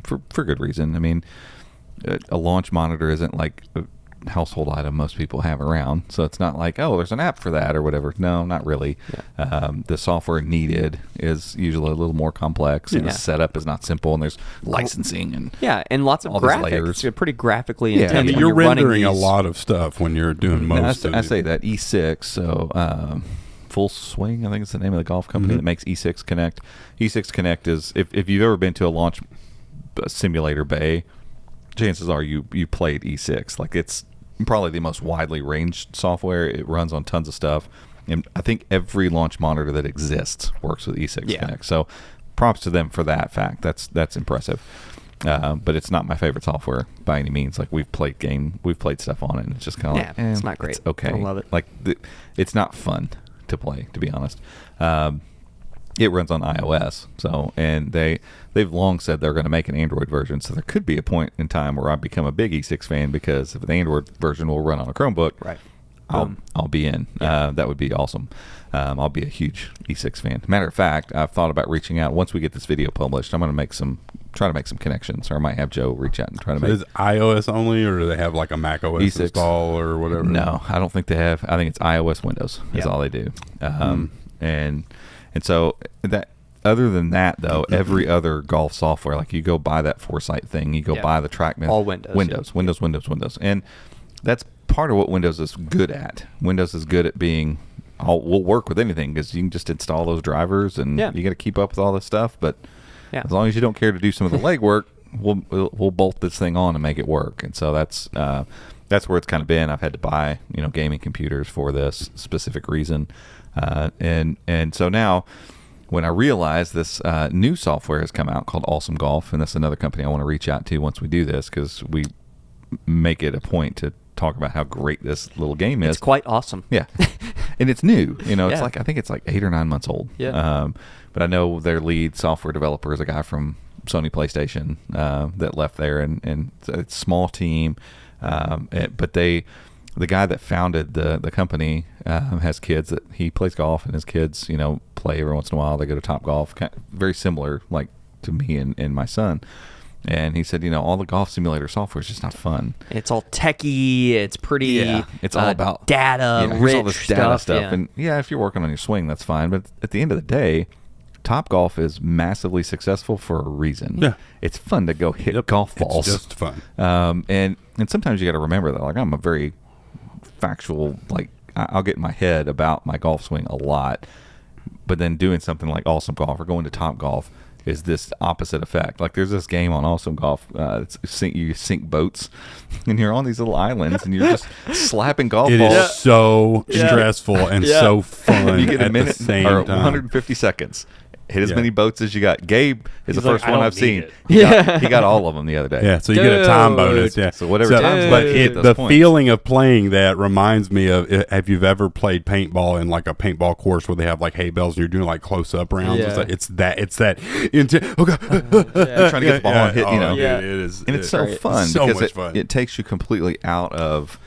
for good reason. I mean, a launch monitor isn't like a household item most people have around, so it's not like, oh, there's an app for that or whatever. No, not really. The software needed is usually a little more complex, and the setup is not simple, and there's licensing and
lots of graphics. It's pretty graphically intense.
You're rendering a lot of stuff when you're doing most of it.
I say that E6, so Full Swing, I think it's the name of the golf company that makes E6 Connect. E6 Connect is, if you've ever been to a launch simulator bay, chances are you played E6. Like it's probably the most widely ranged software. It runs on tons of stuff, and I think every launch monitor that exists works with E6 Connect. So props to them for that fact. That's impressive. But it's not my favorite software by any means. Like we've played stuff on it, and it's just kind of
it's not great.
It's okay,
I love it.
Like it's not fun to play, to be honest. It runs on iOS, and they've long said they're going to make an Android version. So there could be a point in time where I become a big E6 fan, because if the Android version will run on a Chromebook, I'll be in. That would be awesome. I'll be a huge E6 fan. Matter of fact, I've thought about reaching out. Once we get this video published, I'm going to try to make some connections, or I might have Joe reach out and try to make.
Is it iOS only, or do they have like a Mac OS
E6
install or whatever?
No, I don't think they have. I think it's iOS Windows is all they do. And so that, other than that, though, every other golf software, like you go buy that Foresight thing, you go buy the TrackMan.
All Windows.
Windows. And that's part of what Windows is good at. Windows is good at being, we'll work with anything, because you can just install those drivers, and you got to keep up with all this stuff. But as long as you don't care to do some of the legwork, we'll bolt this thing on and make it work. And so that's where it's kind of been. I've had to buy gaming computers for this specific reason. And so now, when I realize this new software has come out called Awesome Golf, and that's another company I want to reach out to once we do this, because we make it a point to talk about how great this little game is.
It's quite awesome.
Yeah. And it's new. It's like, I think it's like 8 or 9 months old.
Yeah.
But I know their lead software developer is a guy from Sony PlayStation that left there, and it's a small team. But the guy that founded the company has kids that he plays golf, and his kids, play every once in a while. They go to Topgolf, very similar, like to me and my son. And he said, all the golf simulator software is just not fun.
It's all techie. It's pretty.
It's all about
data,
rich
all this
data
stuff.
And if you're working on your swing, that's fine. But at the end of the day, Topgolf is massively successful for a reason.
Yeah.
It's fun to go hit golf balls.
It's just fun.
And sometimes you got to remember that. Like, I'm a very factual, like, I'll get in my head about my golf swing a lot. But then doing something like Awesome Golf or going to Topgolf is this opposite effect. Like, there's this game on Awesome Golf. You sink boats, and you're on these little islands, and you're just slapping golf
It
balls.
is so stressful and so fun.
You get a
at
minute
the same
or
time.
150 seconds. Hit as many boats as you got. Gabe is
He's
the
like,
first
"I
one
don't
I've seen.
need it."
He got all of them the other day.
Yeah, so you get a time bonus. Yeah,
So whatever time
but
you get those
the
points.
feeling of playing that reminds me of if you've ever played paintball in like a paintball course where they have like hay bales and you're doing like close up rounds.
Yeah.
It's that. Oh God,
You're trying to get the ball and hit. You know,
Yeah.
It is,
and it's so fun
so
because
much fun.
it takes you completely out of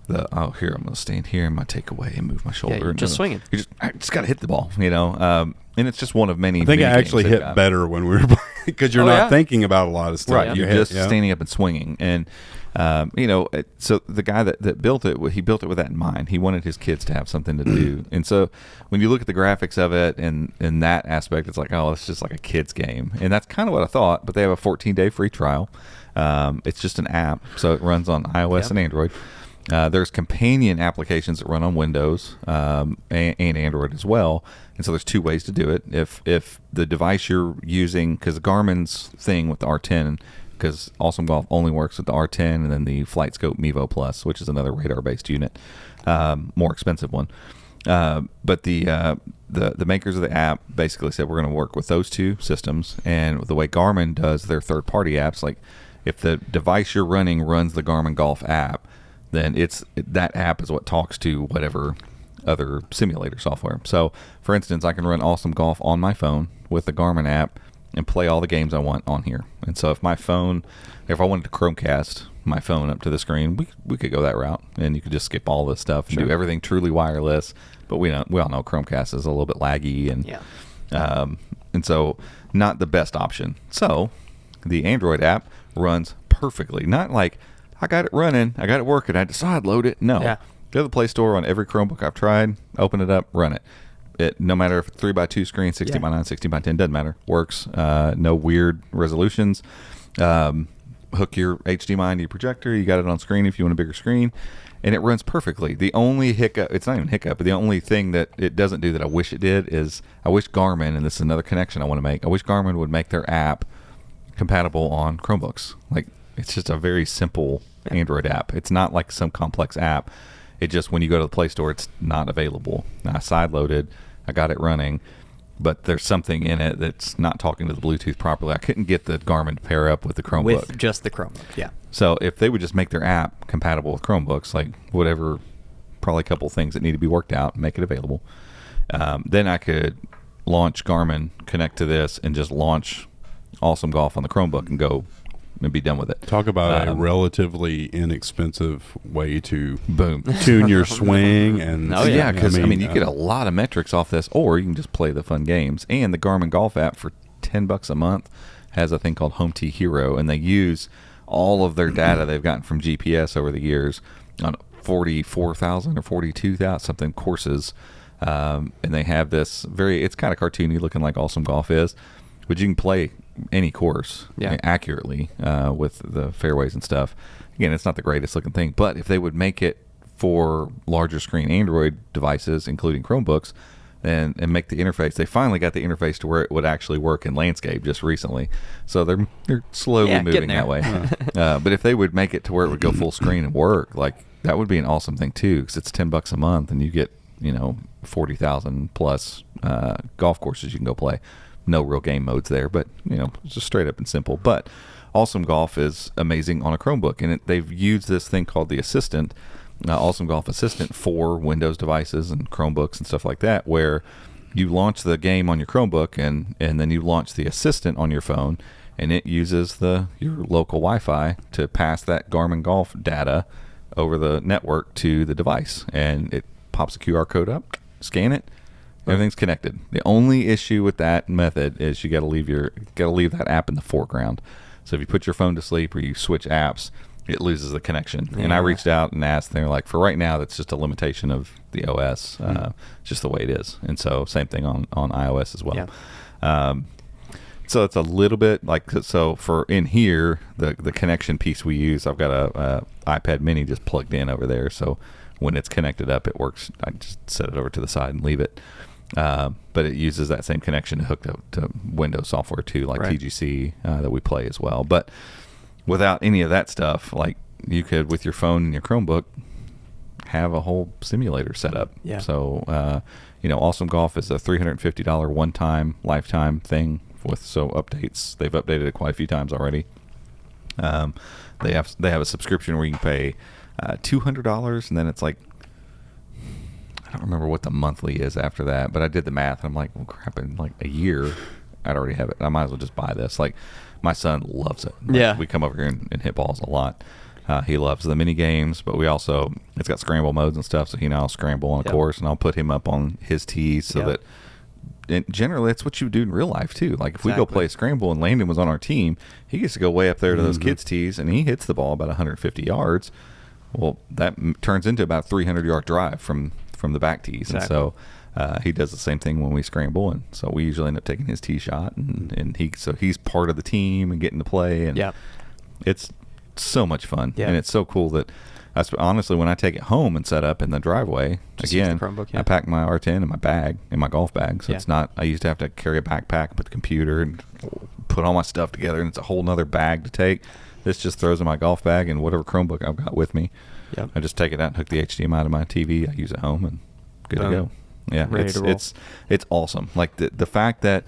the here I'm going to stand here and my takeaway and move my shoulder.
you're just swinging.
I just got to hit the ball, you know. And it's just one of many.
I think I
many
actually
games they've
hit
got.
better when we were playing because you're
Oh,
not
yeah.
thinking about a lot of stuff.
Right,
You
you're
hit,
just
yeah.
standing up and swinging, and so the guy that built it, he built it with that in mind. He wanted his kids to have something to do, and so when you look at the graphics of it and in that aspect, it's like, oh, it's just like a kid's game, and that's kind of what I thought. But they have a 14-day free trial. It's just an app, so it runs on iOS and Android. There's companion applications that run on Windows and Android as well. And so there's two ways to do it. If the device you're using, because Garmin's thing with the R10, because Awesome Golf only works with the R10 and then the FlightScope Mevo Plus, which is another radar-based unit, more expensive one. But the makers of the app basically said we're going to work with those two systems. And the way Garmin does their third-party apps, like if the device you're running runs the Garmin Golf app, then that app is what talks to whatever other simulator software. So, for instance, I can run Awesome Golf on my phone with the Garmin app and play all the games I want on here. And so if I wanted to Chromecast my phone up to the screen, we could go that route, and you could just skip all this stuff and do everything truly wireless. But we all know Chromecast is a little bit laggy, and so not the best option. So the Android app runs perfectly. Not like I got it running, I got it working, I decide load it. No.
Yeah.
Go to the Play Store on every Chromebook I've tried, open it up, run it. No matter if it's 3x2 screen, 60x9, 60x10, doesn't matter. Works. No weird resolutions. Hook your HDMI into your projector. You got it on screen if you want a bigger screen. And it runs perfectly. The only hiccup, it's not even hiccup, but the only thing that it doesn't do that I wish it did is I wish Garmin, and this is another connection I want to make, I wish Garmin would make their app compatible on Chromebooks. Like, it's just a very simple Android app. It's not like some complex app. It just, when you go to the Play Store, it's not available. I side-loaded, I got it running, but there's something in it that's not talking to the Bluetooth properly. I couldn't get the Garmin to pair up with the Chromebook.
With just the Chromebook, yeah.
So if they would just make their app compatible with Chromebooks, like whatever, probably a couple things that need to be worked out, make it available, then I could launch Garmin, connect to this, and just launch Awesome Golf on the Chromebook and go and be done with it.
Talk about a relatively inexpensive way to
Boom.
tune your swing. And
Oh, yeah.
Yeah, because you get a lot of metrics off this, or you can just play the fun games. And the Garmin Golf app for $10 a month has a thing called Home T Hero, and they use all of their data they've gotten from GPS over the years on 44,000 or 42,000 something courses, and they have this it's kind of cartoony looking like Awesome Golf is, but you can play any course accurately with the fairways and stuff. Again, it's not the greatest looking thing, but if they would make it for larger screen Android devices, including Chromebooks, and make the interface, they finally got the interface to where it would actually work in landscape just recently. So they're slowly moving
getting there.
that way. But if they would make it to where it would go full screen and work, like that would be an awesome thing too, because it's $10 a month and you get 40,000 plus golf courses you can go play. No real game modes there, but it's just straight up and simple. But Awesome Golf is amazing on a Chromebook, and they've used this thing called the Assistant, Awesome Golf Assistant, for Windows devices and Chromebooks and stuff like that, where you launch the game on your Chromebook and then you launch the Assistant on your phone, and it uses your local Wi-Fi to pass that Garmin Golf data over the network to the device, and it pops a QR code up, scan it. Everything's connected. The only issue with that method is you got to leave that app in the foreground. So if you put your phone to sleep or you switch apps, it loses the connection. Yeah. And I reached out and asked, and they're like, for right now, that's just a limitation of the OS, just the way it is. And so same thing on iOS as well. So it's a little bit like, so for in here, the connection piece we use, I've got a iPad mini just plugged in over there. So when it's connected up, it works. I just set it over to the side and leave it. But it uses that same connection hooked up to Windows software too, like TGC that we play as well. But without any of that stuff, like you could, with your phone and your Chromebook, have a whole simulator set up.
Yeah. So,
Awesome Golf is a $350 one-time, lifetime thing with updates. They've updated it quite a few times already. They have a subscription where you can pay $200, and then it's like, I don't remember what the monthly is after that, but I did the math, and I'm like, well, crap, in like a year, I'd already have it. I might as well just buy this. Like, my son loves it. Like, we come over here and hit balls a lot. He loves the mini games, but it's got scramble modes and stuff, so he and I'll scramble on a course, and I'll put him up on his tees so that, and generally that's what you do in real life too. Like if we go play a scramble and Landon was on our team, he gets to go way up there to those kids' tees, and he hits the ball about 150 yards. Well, that turns into about a 300-yard drive from the back tees. And so he does the same thing when we scramble, and so we usually end up taking his tee shot, and he's part of the team and getting to play, and it's so much fun, and it's so cool that honestly, when I take it home and set up in the driveway, again, I pack my R10 in my bag, in my golf bag, so it's not, I used to have to carry a backpack, put the computer and put all my stuff together, and it's a whole nother bag to take. This just throws in my golf bag and whatever Chromebook I've got with me. I just take it out and hook the HDMI to my TV. I use it home and good to go. Yeah, it's awesome. Like the fact that,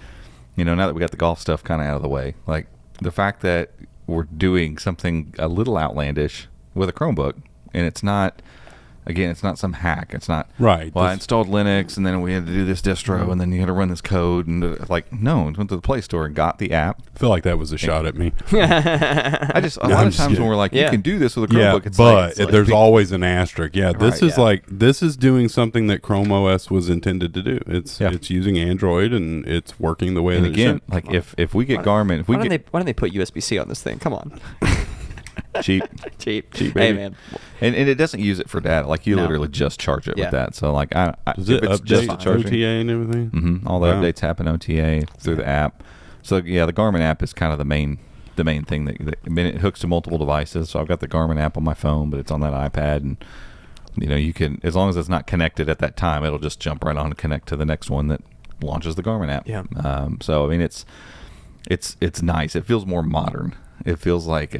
now that we got the golf stuff kind of out of the way, like the fact that we're doing something a little outlandish with a Chromebook, and it's not some hack. It's not
right.
Well, I installed Linux, and then we had to do this distro, and then you had to run this code, and no, went to the Play Store and got the app.
I feel like that was a shot at me.
A lot of times when we're like, you can do this with a Chromebook,
but there's always an asterisk. This is doing something that Chrome OS was intended to do. It's using Android, and it's working the way that it should.
Like if we get Garmin,
why don't they put USB-C on this thing? Come on.
cheap
baby.
Hey man, and it doesn't use it for data. Like you literally just charge it with that. So like
does it update just OTA and everything?
All the updates happen OTA through the app. So the Garmin app is kind of the main thing that it hooks to multiple devices. So I've got the Garmin app on my phone, but it's on that iPad, and you can, as long as it's not connected at that time, it'll just jump right on and connect to the next one that launches the Garmin app. So I mean it's nice. It feels more modern. It feels like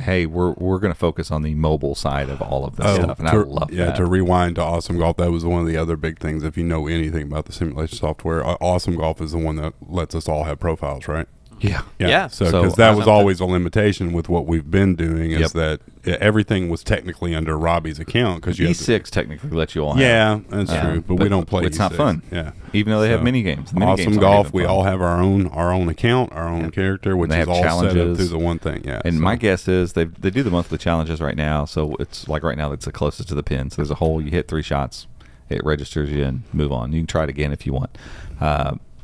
hey, we're going to focus on the mobile side of all of this stuff, and I love that.
Yeah, to rewind to Awesome Golf, that was one of the other big things. If you know anything about the simulation software, Awesome Golf is the one that lets us all have profiles, right?
Yeah.
So because that was always a limitation with what we've been doing is that everything was technically under Robbie's account because
E6 technically lets you all have.
Yeah, that's true, but we don't play.
It's
E6.
not fun.
Yeah,
even though they have mini games.
Awesome Golf, we all have our own account, our own character, which is all set up through the one thing. Yeah,
and my guess is they do the monthly challenges right now. So it's like right now it's the closest to the pin. So there's a hole, you hit 3 shots, it registers you and move on. You can try it again if you want.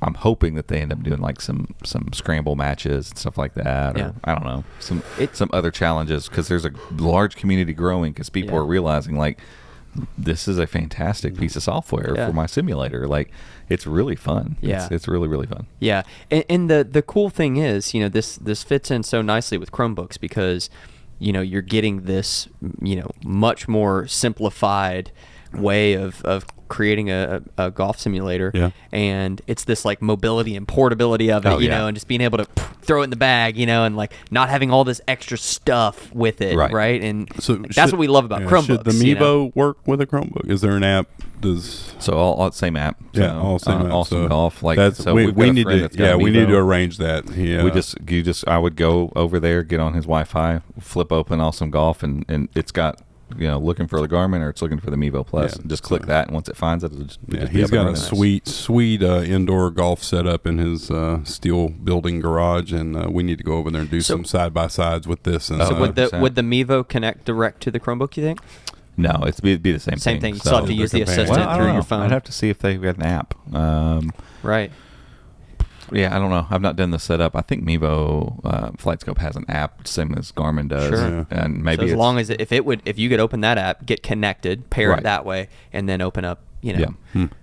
I'm hoping that they end up doing like some scramble matches and stuff like that, or I don't know, some other challenges, because there's a large community growing because people are realizing like this is a fantastic piece of software for my simulator. Like it's really fun. It's really, really fun.
Yeah, and the cool thing is, this fits in so nicely with Chromebooks because you're getting this much more simplified way of creating a golf simulator, and it's this like mobility and portability of it, and just being able to throw it in the bag, and like not having all this extra stuff with it, right? And so that's what we love about Chromebooks.
Should the Mevo work with a Chromebook? Is there an app?
So all the same app.
All same app.
Awesome Golf. Like
we need to arrange that.
I would go over there, get on his Wi-Fi, flip open Awesome Golf, and it's got looking for the Garmin or it's looking for the Mevo Plus. Just click that, and once it finds it,
he's got a sweet indoor golf setup in his steel building garage, and we need to go over there and do some side by sides with this. And
so would the Mevo connect direct to the Chromebook, you think?
No, it'd be the same thing.
Same thing. You still have to use the assistant through your phone.
I'd have to see if they've got an app.
Right.
Yeah, I don't know. I've not done the setup. I think Mevo FlightScope has an app, same as Garmin does.
Sure.
And maybe
as long as if you could open that app, get connected, pair it that way, and then open up,
then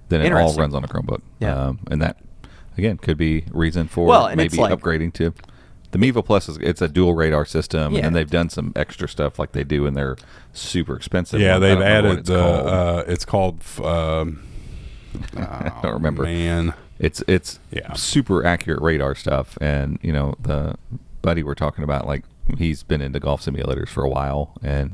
it all runs on a Chromebook.
Yeah.
And that again, could be reason for
Well, and
maybe
it's like-
upgrading to the Mevo Plus. It's a dual radar system,
Yeah.
and they've done some extra stuff like they do in their super expensive.
Yeah,
one. I
they've
don't know what
added
it's called.
it's called.
I don't remember.
Man,
It's
Yeah.
super accurate radar stuff, and the buddy we're talking about, like, he's been into golf simulators for a while, and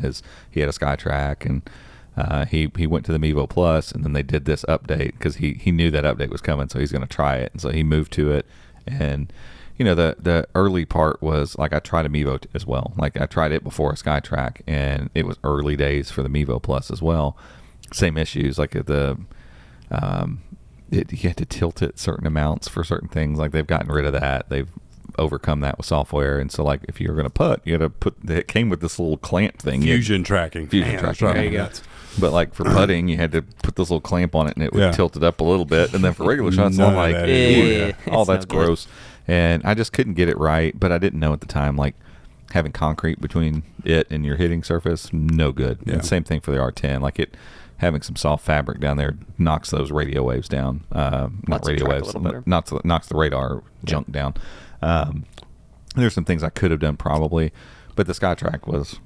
he had a SkyTrack, and he went to the Mevo Plus, and then they did this update because he knew that update was coming, so he's going to try it, and so he moved to it. And the early part was like, I tried a Mevo as well. Like, I tried it before a SkyTrack, and it was early days for the Mevo Plus as well. Same issues, like you had to tilt it certain amounts for certain things. Like, they've gotten rid of that. They've overcome that with software, and so, like, if you're going to putt, you had to put. It came with this little clamp thing.
fusion tracking.
Fusion
Man,
tracking.
that's
There you
right.
But like for putting, you had to put this little clamp on it, and it would
Yeah.
tilt it up a little bit. And then for regular shots,
None
I'm
of
like,
that
"Ew,
is-
oh,
it's
that's
no good."
gross." And I just couldn't get it right. But I didn't know at the time, like, having concrete between it and your hitting surface, no good.
Yeah.
And same thing for the R10. Like, having some soft fabric down there knocks those radio waves down. Not
Lets it
radio
track a
waves,
little better.
knocks the radar junk down. There's some things I could have done probably, but the SkyTrack was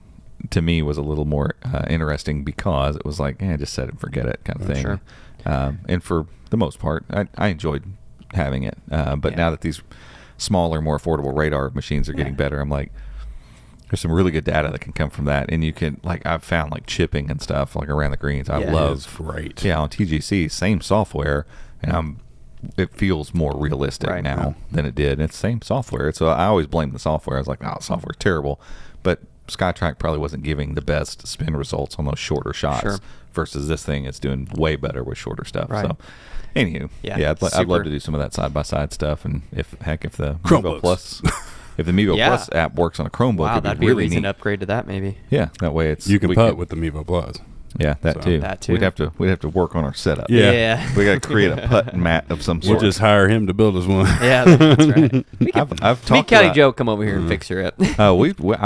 a little more interesting because it was like, just set it and forget it kind of thing.
Sure.
And for the most part, I enjoyed having it. But
Yeah.
now that these smaller, more affordable radar machines are getting better, I'm like, there's some really good data that can come from that. And you can, like, I've found, like, chipping and stuff, like, around the greens. I
Yeah.
love.
It's great.
Yeah, on TGC, same software, and it feels more realistic
Right.
now than it did. It's the same software. So I always blame the software. I was like, software's terrible. But SkyTrack probably wasn't giving the best spin results on those shorter shots
Sure.
versus this thing is doing way better with shorter stuff.
Right.
So, anywho,
Yeah,
I'd love
super.
to do some of that side-by-side stuff. And if the Mevo
Chromebooks.
Plus... If the Mevo
Yeah.
Plus app works on a Chromebook,
Wow,
it'd
that'd
be
be a
really
reason
neat.
to upgrade to that, maybe.
Yeah, that way
You can
we
putt with the Mevo Plus.
Yeah, that
So-
too.
That too.
We'd have to work on our setup.
Yeah.
We got to create a putt mat of some
We'll
sort.
just hire him to build us one.
Yeah, that's right.
I've
Me,
talked
County
about,
Joe, come over here and fix her up.
I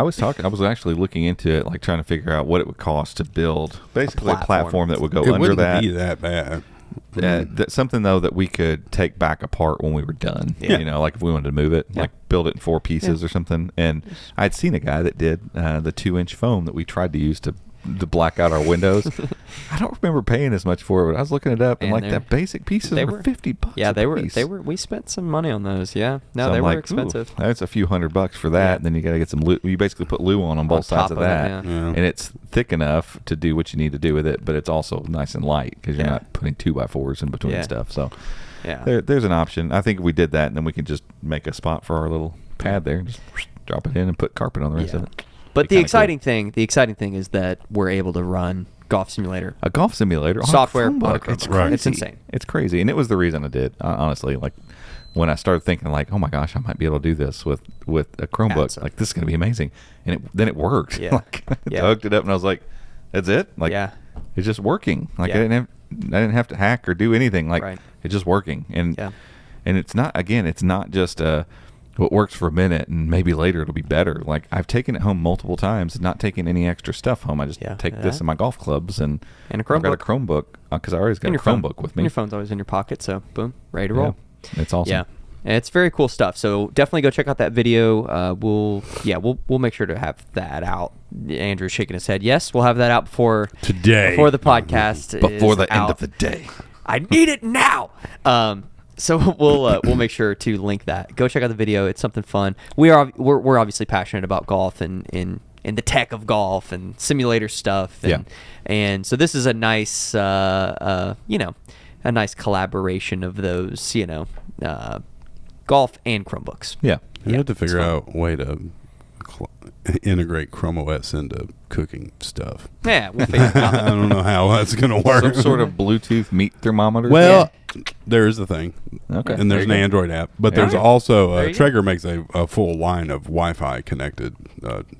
was actually looking into it, like trying to figure out what it would cost to build basically a platform that would go
It
under
wouldn't
that.
be that bad.
That's something though that we could take back apart when we were done.
Yeah.
Like if we wanted to move it, like build it in 4 pieces or something. And I'd seen a guy that did the 2-inch foam that we tried to use to black out our windows. I don't remember paying as much for it, but I was looking it up, and
Man,
like that basic pieces
they
were
were-
$50.
Yeah,
a
they were.
piece.
We spent some money on those. Yeah, no,
So
they
I'm
were
like,
expensive.
"Ooh, that's a few $100 for that."
Yeah.
And then you got to get some lube. You basically put lube on both
top
sides of
of it,
that,
yeah.
Yeah.
and it's thick enough to do what you need to do with it, but it's also nice and light because you're
Yeah.
not putting 2x4s in between
Yeah.
stuff. So
Yeah,
there's an option. I think if we did that, and then we can just make a spot for our little pad there, and just drop it in and put carpet on the rest
Yeah.
of it.
But
Be
the
kinda
exciting thing is that we're able to run Golf Simulator.
A golf simulator on
Software
a
on a
Chromebook.
Chromebook.
It's
Right.
crazy.
It's insane.
It's crazy, and it was the reason I did. Honestly, like when I started thinking, like, oh my gosh, I might be able to do this with a Chromebook.
Absolutely.
Like, this is going to be amazing, and then it worked.
Yeah.
Like, I
Yeah.
hooked it up, and I was like, that's it. Like,
Yeah.
it's just working. Like,
Yeah.
I didn't have to hack or do anything. Like,
Right.
it's just working, and
Yeah.
and it's not just what works for a minute and maybe later it'll be better. Like, I've taken it home multiple times, not taking any extra stuff home. I just
Yeah.
take
Yeah.
this in my golf clubs and
And a
I've got a
Chromebook.
Chromebook because I always got
And
a
your phone.
Chromebook with
And
me.
your phone's always in your pocket, so boom, ready to
Yeah.
roll.
It's awesome.
Yeah, and it's very cool stuff. So definitely go check out that video. We'll make sure to have that out. Andrew's shaking his head. Yes, we'll have that out before the podcast.
Before
is
the end
out.
of the day.
I need it now. So we'll make sure to link that. Go check out the video. It's something fun. We're obviously passionate about golf and the tech of golf and simulator stuff. And so this is a nice a nice collaboration of those golf and Chromebooks.
Yeah.
You have to figure
it's fun.
out a way to integrate Chrome OS into cooking stuff.
Yeah, we'll figure it out.
I don't know how that's going to work.
Some sort of Bluetooth meat thermometer.
Well, there is the thing.
Okay.
And there's an
There you go.
Android app. But
There
there's
you go.
also,
There you go.
Traeger makes a full line of Wi-Fi connected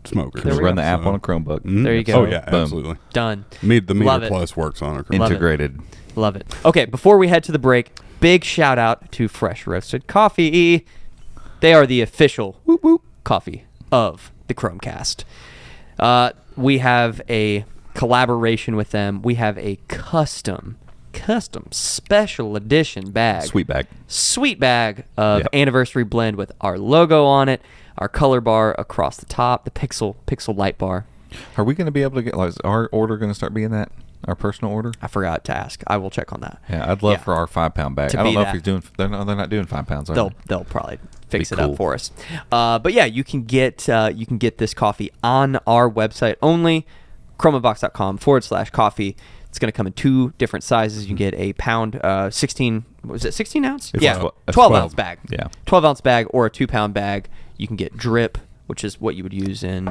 smokers.
There
Just
we
run
go.
the app
So-
on a Chromebook.
Mhm.
There you go.
Oh, yeah,
Boom.
absolutely.
Done.
The Meter
Love it.
Plus works on a Chromebook.
Integrated.
Love it. Okay, before we head to the break, big shout out to Fresh Roasted Coffee. They are the official coffee of the Chromecast. We have a collaboration with them. We have a custom custom special edition bag.
Sweet bag
of
Yep.
anniversary blend with our logo on it, our color bar across the top, the pixel light bar.
Are we going to be able to get, like, is our order going to start being that? Our personal order?
I forgot to ask. I will check on that.
Yeah, I'd love for our 5-pound bag.
To
I don't
be
know if
that.
he's doing. They're not doing 5 pounds. Are they?
They'll probably fix
Be
it up
cool.
for us. But yeah, you can get this coffee on our website only, chromabox.com/coffee. It's going to come in 2 different sizes. You can get a pound, 16. Was it 16 ounce?
It's
Yeah,
12
12 ounce bag.
Yeah.
12 ounce bag or a 2-pound bag. You can get drip, which is what you would use in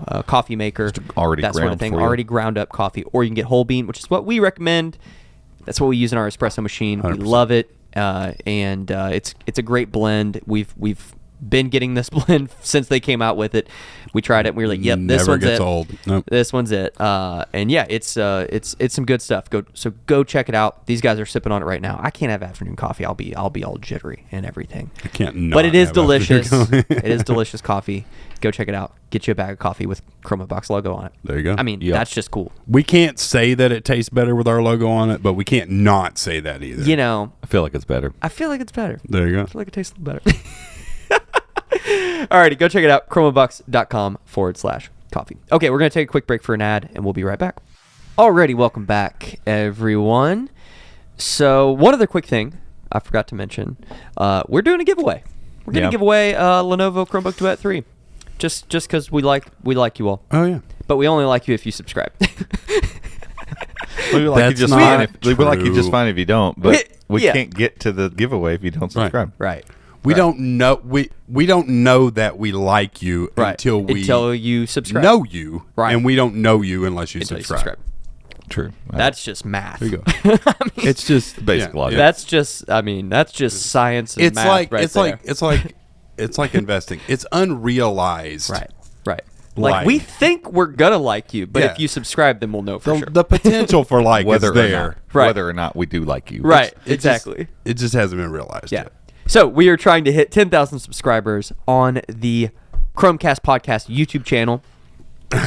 a coffee maker.
already
that sort of
ground
thing.
for you.
Already ground up coffee, or you can get whole bean, which is what we recommend. That's what we use in our espresso machine.
100%.
We love it, and it's a great blend. We've been getting this blend since they came out with it. We tried it, and we were like, "Yep, this
Never
one's
gets
it.
old. Nope.
This one's it." And yeah, it's some good stuff. Go check it out. These guys are sipping on it right now. I can't have afternoon coffee. I'll be all jittery and everything.
I can't not
But it is
have
delicious.
afternoon coffee.
It is delicious coffee. Go check it out. Get you a bag of coffee with Chromabox logo on it.
There you go.
I mean,
Yep.
that's just cool.
We can't say that it tastes better with our logo on it, but we can't not say that either.
You know,
I feel like it's better.
I feel like it's better.
There you
I
go.
feel like it tastes a little better. Alrighty, go check it out. chromabox.com/coffee. Okay, we're going to take a quick break for an ad, and we'll be right back. Alrighty, welcome back, everyone. So, one other quick thing I forgot to mention. We're doing a giveaway. We're going to
Yeah.
give away a Lenovo Chromebook Duet 3. Just because we like you all.
Oh yeah.
But we only like you if you subscribe.
We like you
That's
just
not
fine. We like you
true.
just fine if you don't. But we
Yeah.
can't get to the giveaway if you don't subscribe.
Right.
We
Right.
don't know we don't know that we like you
Right.
until
you subscribe.
know you,
Right.
and we don't know you unless you
Until
subscribe.
True.
That's just math.
There you go. It's just
Basic
yeah,
logic.
That's just science and
It's
math
like
right
it's
there.
like it's like investing. It's unrealized.
Right.
Like-
Like we think we're gonna like you, but
Yeah.
if you subscribe, then we'll know for
The,
sure.
the potential for like
whether
is there.
Right.
whether or not we do like you.
Right.
It just-
Exactly.
it just hasn't been realized
Yeah.
yet.
So we are trying to hit 10,000 subscribers on the Chromecast Podcast YouTube channel.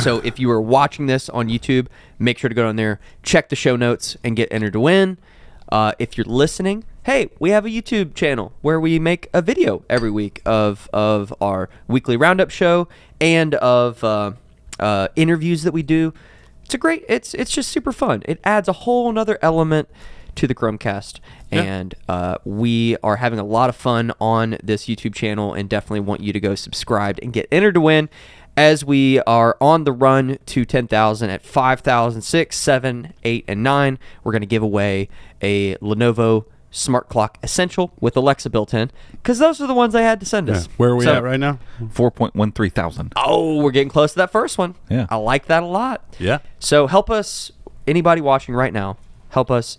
So if you are watching this on YouTube, make sure to go down there, check the show notes, and get entered to win. If you're listening, hey, we have a YouTube channel where we make a video every week of our weekly roundup show and of interviews that we do. It's just super fun. It adds a whole nother element to the Chromecast, and we are having a lot of fun on this YouTube channel, and definitely want you to go subscribe and get entered to win. As we are on the run to 10,000 at 5,000, 6, 7, 8, and 9, we're going to give away a Lenovo Smart Clock Essential with Alexa built in, because those are the ones they had to send
Yeah.
us.
Where are we
So-
at right now?
4.13 thousand.
Oh, we're getting close to that first one.
Yeah.
I like that a lot.
Yeah.
So help us, anybody watching right now, help us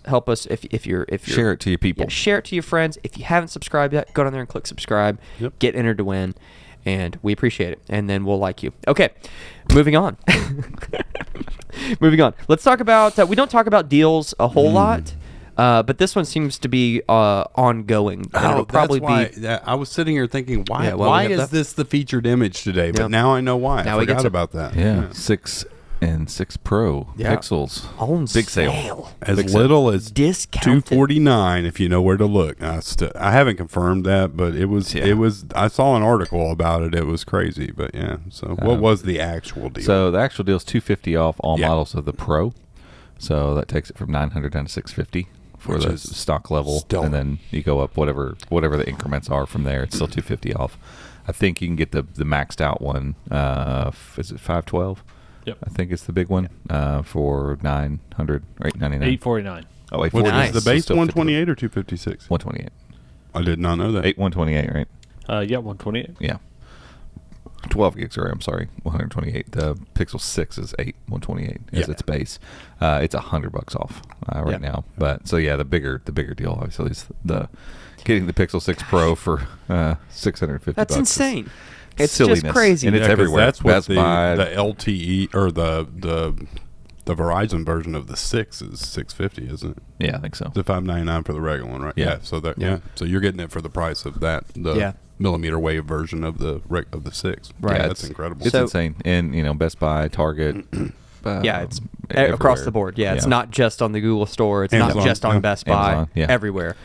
if you're
Share it to your people.
Yeah, share it to your friends. If you haven't subscribed yet, go down there and click subscribe.
Yep.
Get entered to win, and we appreciate it. And then we'll like you. Okay, moving on. Moving on. Let's talk about. We don't talk about deals a whole lot, but this one seems to be ongoing. And it'll probably
that's
be.
why, I was sitting here thinking, why
Yeah, well,
why
we have
is
that.
this the featured image today? But
Yep.
now I know why.
Now
I
we get
forgot
to-
about that.
Yeah. 6 and 6 Pro
Yeah.
pixels.
On
Big
sale.
sale.
As
Big
little as
Discounted.
$249 if you know where to look. I haven't confirmed that, but it was
Yeah.
I saw an article about it. It was crazy, but yeah. So what was the actual deal?
So the actual deal is $250 off all
Yeah.
models of the Pro. So that takes it from $900 down to $650 for
Which
the
is
stock level,
stellar.
and then you go up whatever the increments are from there. It's still $250 off. I think you can get the maxed out one. Is it 512?
Yep.
I think it's the big one for $900 or $899.
849.
Oh,
Which
840.
Nice.
is the base
Still
128 or 256?
128.
I did not know that.
128, right?
Yeah, 128.
Yeah. 12 gigs, or I'm sorry, 128. The Pixel 6 is 128 as
Yeah.
its base. It's $100 off right
Yeah.
now. But so yeah, the bigger deal obviously is the getting the Pixel 6 Pro for $650.
That's
is
insane. It's
silliness.
just crazy.
And it's
'cause
everywhere.
That's what
Best Buy.
the LTE or the Verizon version of the 6 is $650, isn't it?
Yeah, I think so.
The $599 for the regular one, right?
Yeah.
So that
Yeah.
So you're getting it for the price of that. The
Yeah.
millimeter wave version of the 6.
Right.
Yeah,
Yeah,
that's incredible.
It's
So-
insane. And Best Buy, Target,
Yeah, it's
everywhere.
across the board. Yeah, it's not just on the Google store. It's
Amazon,
not just on Best Buy.
Amazon, yeah.
Everywhere.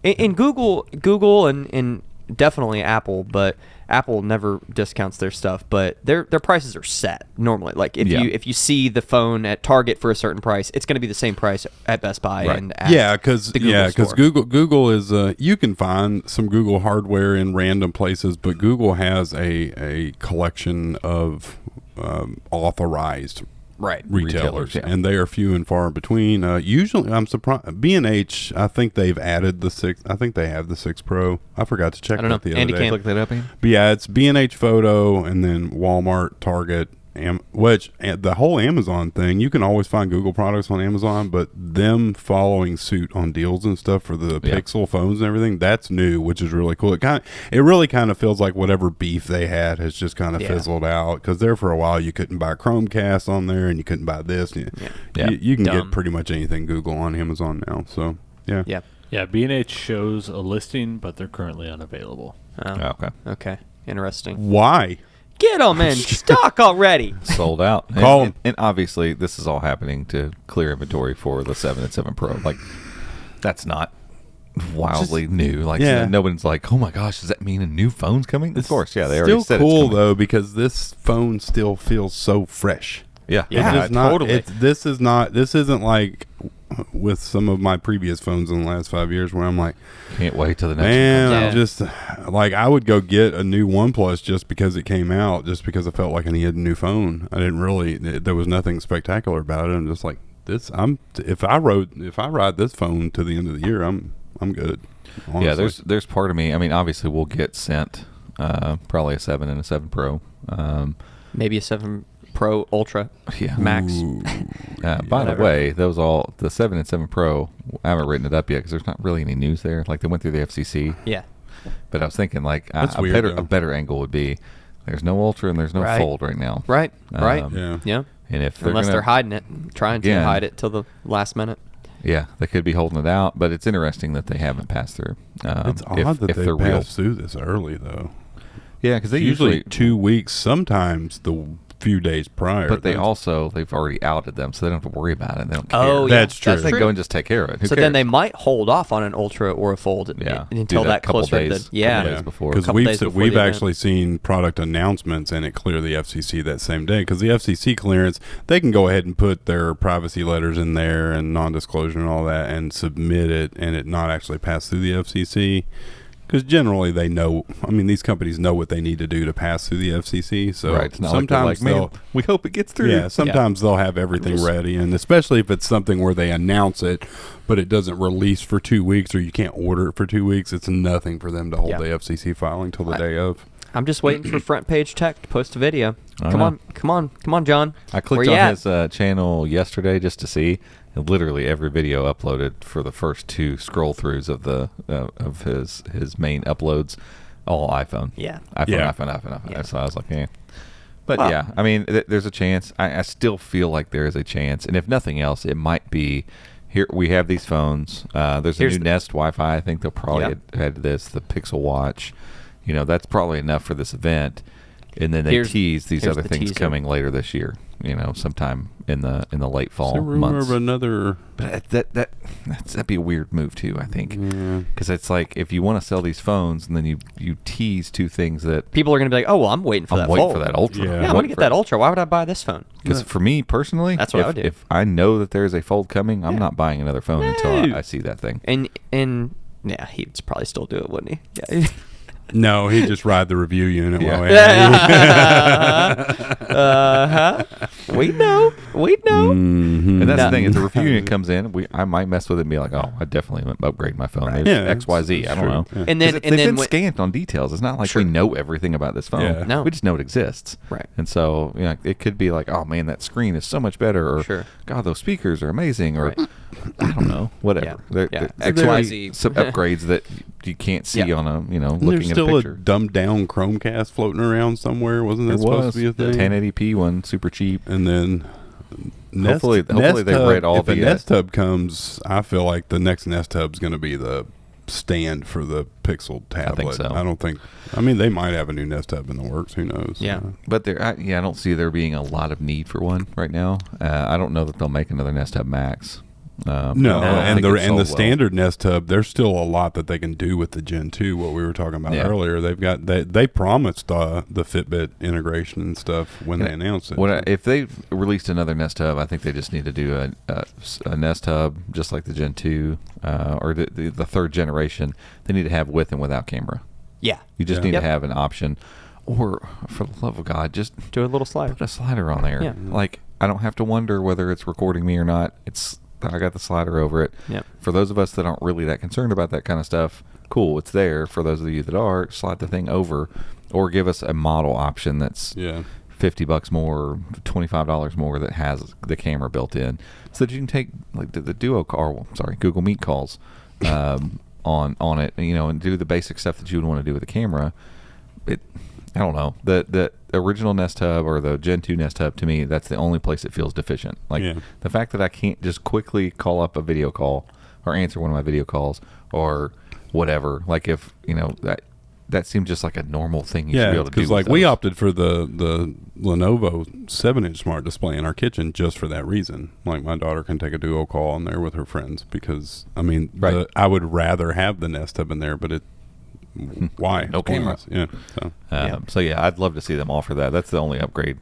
In Google and definitely Apple, but Apple never discounts their stuff. But their prices are set normally. Like if you see the phone at Target for a certain price, it's going to be the same price at Best Buy and at
because
the Google store.
Google is you can find some Google hardware in random places, but Google has a collection of authorized retailers,
yeah.
and they are few and far between. Usually, I'm surprised. B&H, I think they've added the 6. I think they have the 6 Pro. I forgot to check that the other
Andy
day.
can't
Look that up, Ian?
But yeah, it's B&H Photo, and then Walmart, Target, which the whole Amazon thing. You can always find Google products on Amazon, but them following suit on deals and stuff for the Pixel phones and everything, that's new, which is really cool. It really kind of feels like whatever beef they had has just kind of fizzled out, because there for a while you couldn't buy Chromecast on there, and you couldn't buy this. You can get pretty much anything Google on Amazon now. So
Yeah.
Yeah, B&H shows a listing, but they're currently unavailable.
Oh,
Okay. Interesting.
why?
Get them in stock already.
Sold out.
Call 'em.
And obviously, this is all happening to clear inventory for the 7 and 7 Pro. Like, that's not wildly new. Like, nobody's like, oh my gosh, does that mean a new phone's coming? Of course, yeah, they already said
Still
it's
cool
coming.
though, because this phone still feels so fresh.
Yeah,
Yeah.
It is not,
totally.
This isn't like with some of my previous phones in the last 5 years where I'm like,
Can't wait till the next
man,
Yeah.
I'm just like, I would go get a new OnePlus just because it came out, just because I felt like I needed a new phone. I didn't really, there was nothing spectacular about it. I'm just like, if I ride this phone to the end of the year, I'm good. Honestly.
Yeah, there's part of me. I mean, obviously, we'll get sent probably a 7 and a 7 Pro.
Maybe a 7 Pro Ultra
Yeah.
Max.
By the way, the 7 and 7 Pro, I haven't written it up yet because there's not really any news there. Like, they went through the FCC.
Yeah.
But I was thinking, like,
That's
a
weird, though.
better angle would be there's no Ultra and there's no
Right.
Fold right now.
Right.
Yeah.
And if
Unless they're hiding it, trying to
Yeah.
hide it till the last minute.
Yeah, they could be holding it out, but it's interesting that they haven't passed through.
It's odd that they passed through this early, though.
Yeah, because they
Usually
usually
2 weeks, sometimes the few days prior.
But they've already outed them, so they don't have to worry about it. They don't care.
Oh, yeah.
That's true.
They go and just take care of it. Who
So
cares?
then they might hold off on an Ultra or a Fold until
do
that
couple
closer to
days,
the
couple days before.
Because
Couple days before
we've
the event.
actually seen product announcements and it clear the FCC that same day. Because the FCC clearance, they can go ahead and put their privacy letters in there and non-disclosure and all that and submit it, and it not actually pass through the FCC. Because generally they know, I mean, these companies know what they need to do to pass through the FCC. So
right. It's not like they're
sometimes
like,
they'll,
man, we hope it gets through.
yeah, sometimes they'll have everything ready, and especially if it's something where they announce it, but it doesn't release for 2 weeks, or you can't order it for 2 weeks. It's nothing for them to hold
Yeah.
the FCC filing till the day of.
I'm just waiting for Front Page Tech to post a video.
I
Come
know.
on, John.
I clicked
Where you
on
at?
his channel yesterday just to see, and literally every video uploaded for the first 2 scroll throughs of the of his main uploads, all iPhone.
Yeah.
iPhone.
Yeah.
So I was like, eh. But
Well-
yeah, I mean, there's a chance. I still feel like there is a chance, and if nothing else, it might be. Here we have these phones. There's a
Here's
new
the-
Nest Wi-Fi. I think they'll probably
Yep.
add this, the Pixel Watch. You know, that's probably enough for this event. And then they
Here's-
tease these
here's
other
the
things
teaser.
coming later this year. You know, sometime in the late fall
Is there rumor
months.
of another?
But that'd be a weird move too, I think, because it's like if you want to sell these phones and then you tease 2 things that
People are going to be like, oh, well, I'm waiting for
I'm
that
waiting
Fold.
for that Ultra.
Yeah.
Yeah, I want to get that Ultra. Why would I buy this phone?
Because for me personally,
That's what I would do.
if I know that there's a Fold coming, I'm not buying another phone until
No.
I see that thing.
And yeah, he'd probably still do it, wouldn't he? Yeah.
No, he'd just ride the review unit.
Yeah.
While
We know.
Mhm.
And that's
No.
the thing. If the review unit comes in, I might mess with it and be like, oh, I definitely upgrade my phone. There's
Yeah,
XYZ.
it's
I don't
true.
know.
Yeah.
And
They've
then
been
when-
scant on details. It's not like
Sure.
we know everything about this phone.
Yeah.
No.
We just know it exists.
Right.
And so, you know, it could be like, oh man, that screen is so much better, or
Sure.
God, those speakers are amazing, or
Right.
I don't know, whatever.
Yeah.
There
XYZ.
some upgrades that you can't see
Yeah.
on a, you know,
There's
looking at a
still a
picture.
dumbed down Chromecast floating around somewhere. Wasn't that
There
supposed
was
to be a
the
thing?
1080p one, super cheap.
And then
Hopefully they
Nest
read all
if a
the,
Nest Hub comes, I feel like the next Nest Hub is going to be the stand for the Pixel tablet.
think so.
I don't think. I mean, they might have a new Nest Hub in the works. Who knows?
Yeah.
But I don't see there being a lot of need for one right now. I don't know that they'll make another Nest Hub Max.
No, and
the
the standard Nest Hub, there's still a lot that they can do with the Gen 2. What we were talking about earlier, they've got they promised the Fitbit integration and stuff when they announced it.
If they released another Nest Hub, I think they just need to do a Nest Hub just like the Gen 2 or the third generation. They need to have with and without camera.
Yeah.
You just need to have an option, or for the love of God, just
do a little slider.
Put a slider on there.
Yeah.
Like I don't have to wonder whether it's recording me or not. I got the slider over it.
Yep.
For those of us that aren't really that concerned about that kind of stuff, cool, it's there. For those of you that are, slide the thing over, or give us a model option that's $50 more, $25 more that has the camera built in, so that you can take like the Google Meet calls on it, and do the basic stuff that you would want to do with the camera. I don't know. The original Nest Hub or the Gen 2 Nest Hub, to me, that's the only place it feels deficient. Like the fact that I can't just quickly call up a video call or answer one of my video calls or whatever. Like if, that seemed just like a normal thing you should be able to do.
Because like we opted for the Lenovo 7-inch smart display in our kitchen just for that reason. Like my daughter can take a duo call on there with her friends because, I mean, I would rather have the Nest Hub in there, but why?
No camera.
Yeah.
So I'd love to see them offer that. That's the only upgrade.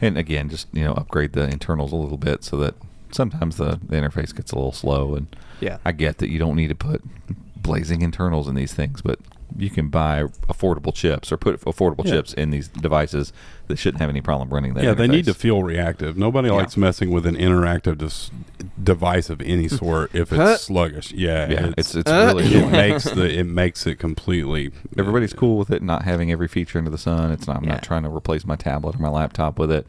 And again, just upgrade the internals a little bit so that sometimes the interface gets a little slow. And I get that you don't need to put blazing internals in these things, but you can buy affordable chips or put affordable chips in these devices that shouldn't have any problem running that.
They need to feel reactive. Nobody likes messing with an interactive device of any sort if it's sluggish. It's really it makes it completely.
Everybody's cool with it not having every feature under the sun. I'm not trying to replace my tablet or my laptop with it.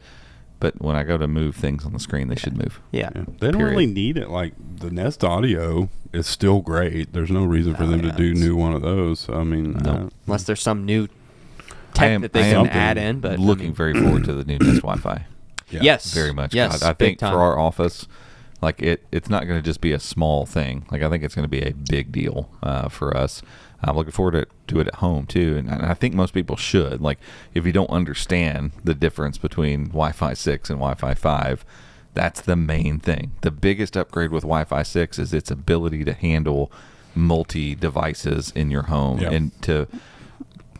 But when I go to move things on the screen, they should move.
Yeah. They don't really need it. Like the Nest Audio is still great. There's no reason for them to do new one of those. I mean,
unless there's some new tech that they can add in. But
looking very forward to the new Nest Wi-Fi.
Yes,
very much.
Yes,
God, I think for our office, like it's not going to just be a small thing. Like I think it's going to be a big deal for us. I'm looking forward to it at home too, and I think most people should. Like, if you don't understand the difference between Wi-Fi 6 and Wi-Fi 5, that's the main thing. The biggest upgrade with Wi-Fi 6 is its ability to handle multi-devices in your home and to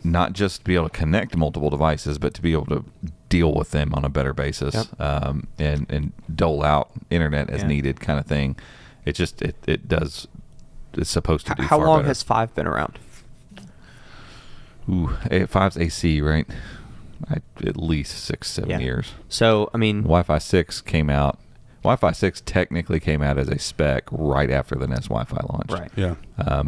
not just be able to connect multiple devices, but to be able to deal with them on a better basis and dole out internet as needed kind of thing. It just it does. It's supposed to do
How
far
long
better.
has 5 been around?
5's AC, right? At least 6-7 years.
So, I mean,
Wi-Fi 6 came out. Wi-Fi 6 technically came out as a spec right after the Nest Wi-Fi launched.
Right.
Yeah.